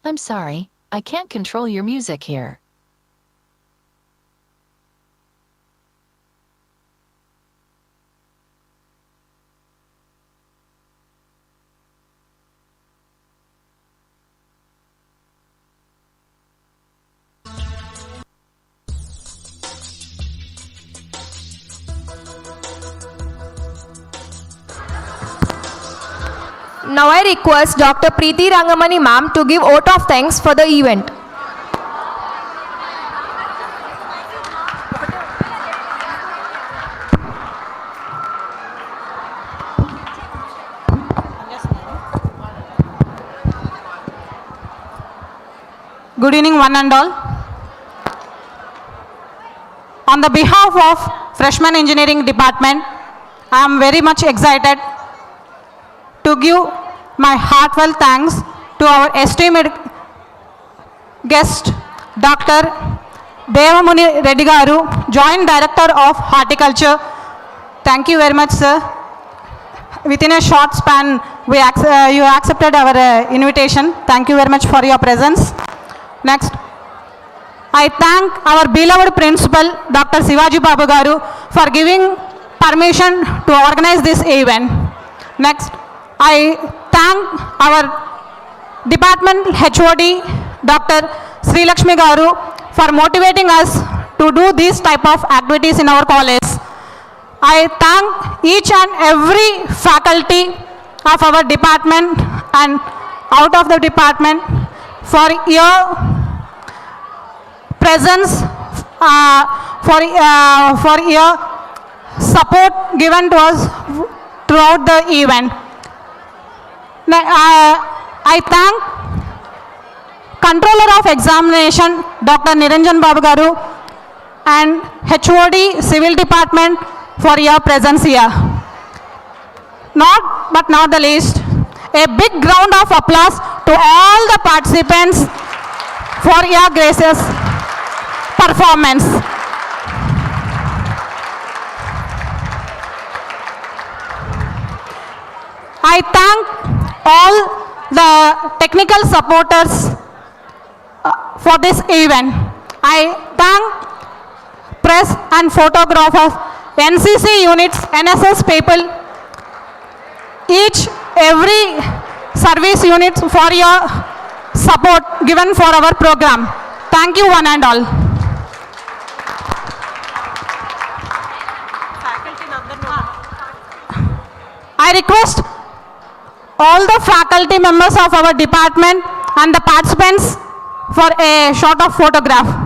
I'm sorry, I can't control your music here. Now I request Dr. Preeti Rangamani ma'am to give vote of thanks for the event. Good evening, one and all. On the behalf of Freshman Engineering Department, I am very much excited to give my heartfelt thanks to our esteemed guest, Dr. Devamuni Reddy Garu, Joint Director of Horticulture. Thank you very much, sir. Within a short span, you accepted our invitation. Thank you very much for your presence. Next, I thank our beloved principal, Dr. Sivaji Babu Garu, for giving permission to organize this event. Next, I thank our department HOD, Dr. Sri Lakshmi Garu, for motivating us to do these type of activities in our college. I thank each and every faculty of our department and out of the department for your presence, for your support given to us throughout the event. I thank Controller of Examination, Dr. Niranjan Babu Garu, and HOD Civil Department for your presence here. Not but not the least, a big round of applause to all the participants for your gracious performance. I thank all the technical supporters for this event. I thank press and photographers, NCC units, NSS people, every service unit for your support given for our program. Thank you one and all. I request all the faculty members of our department and the participants for a shot of photograph.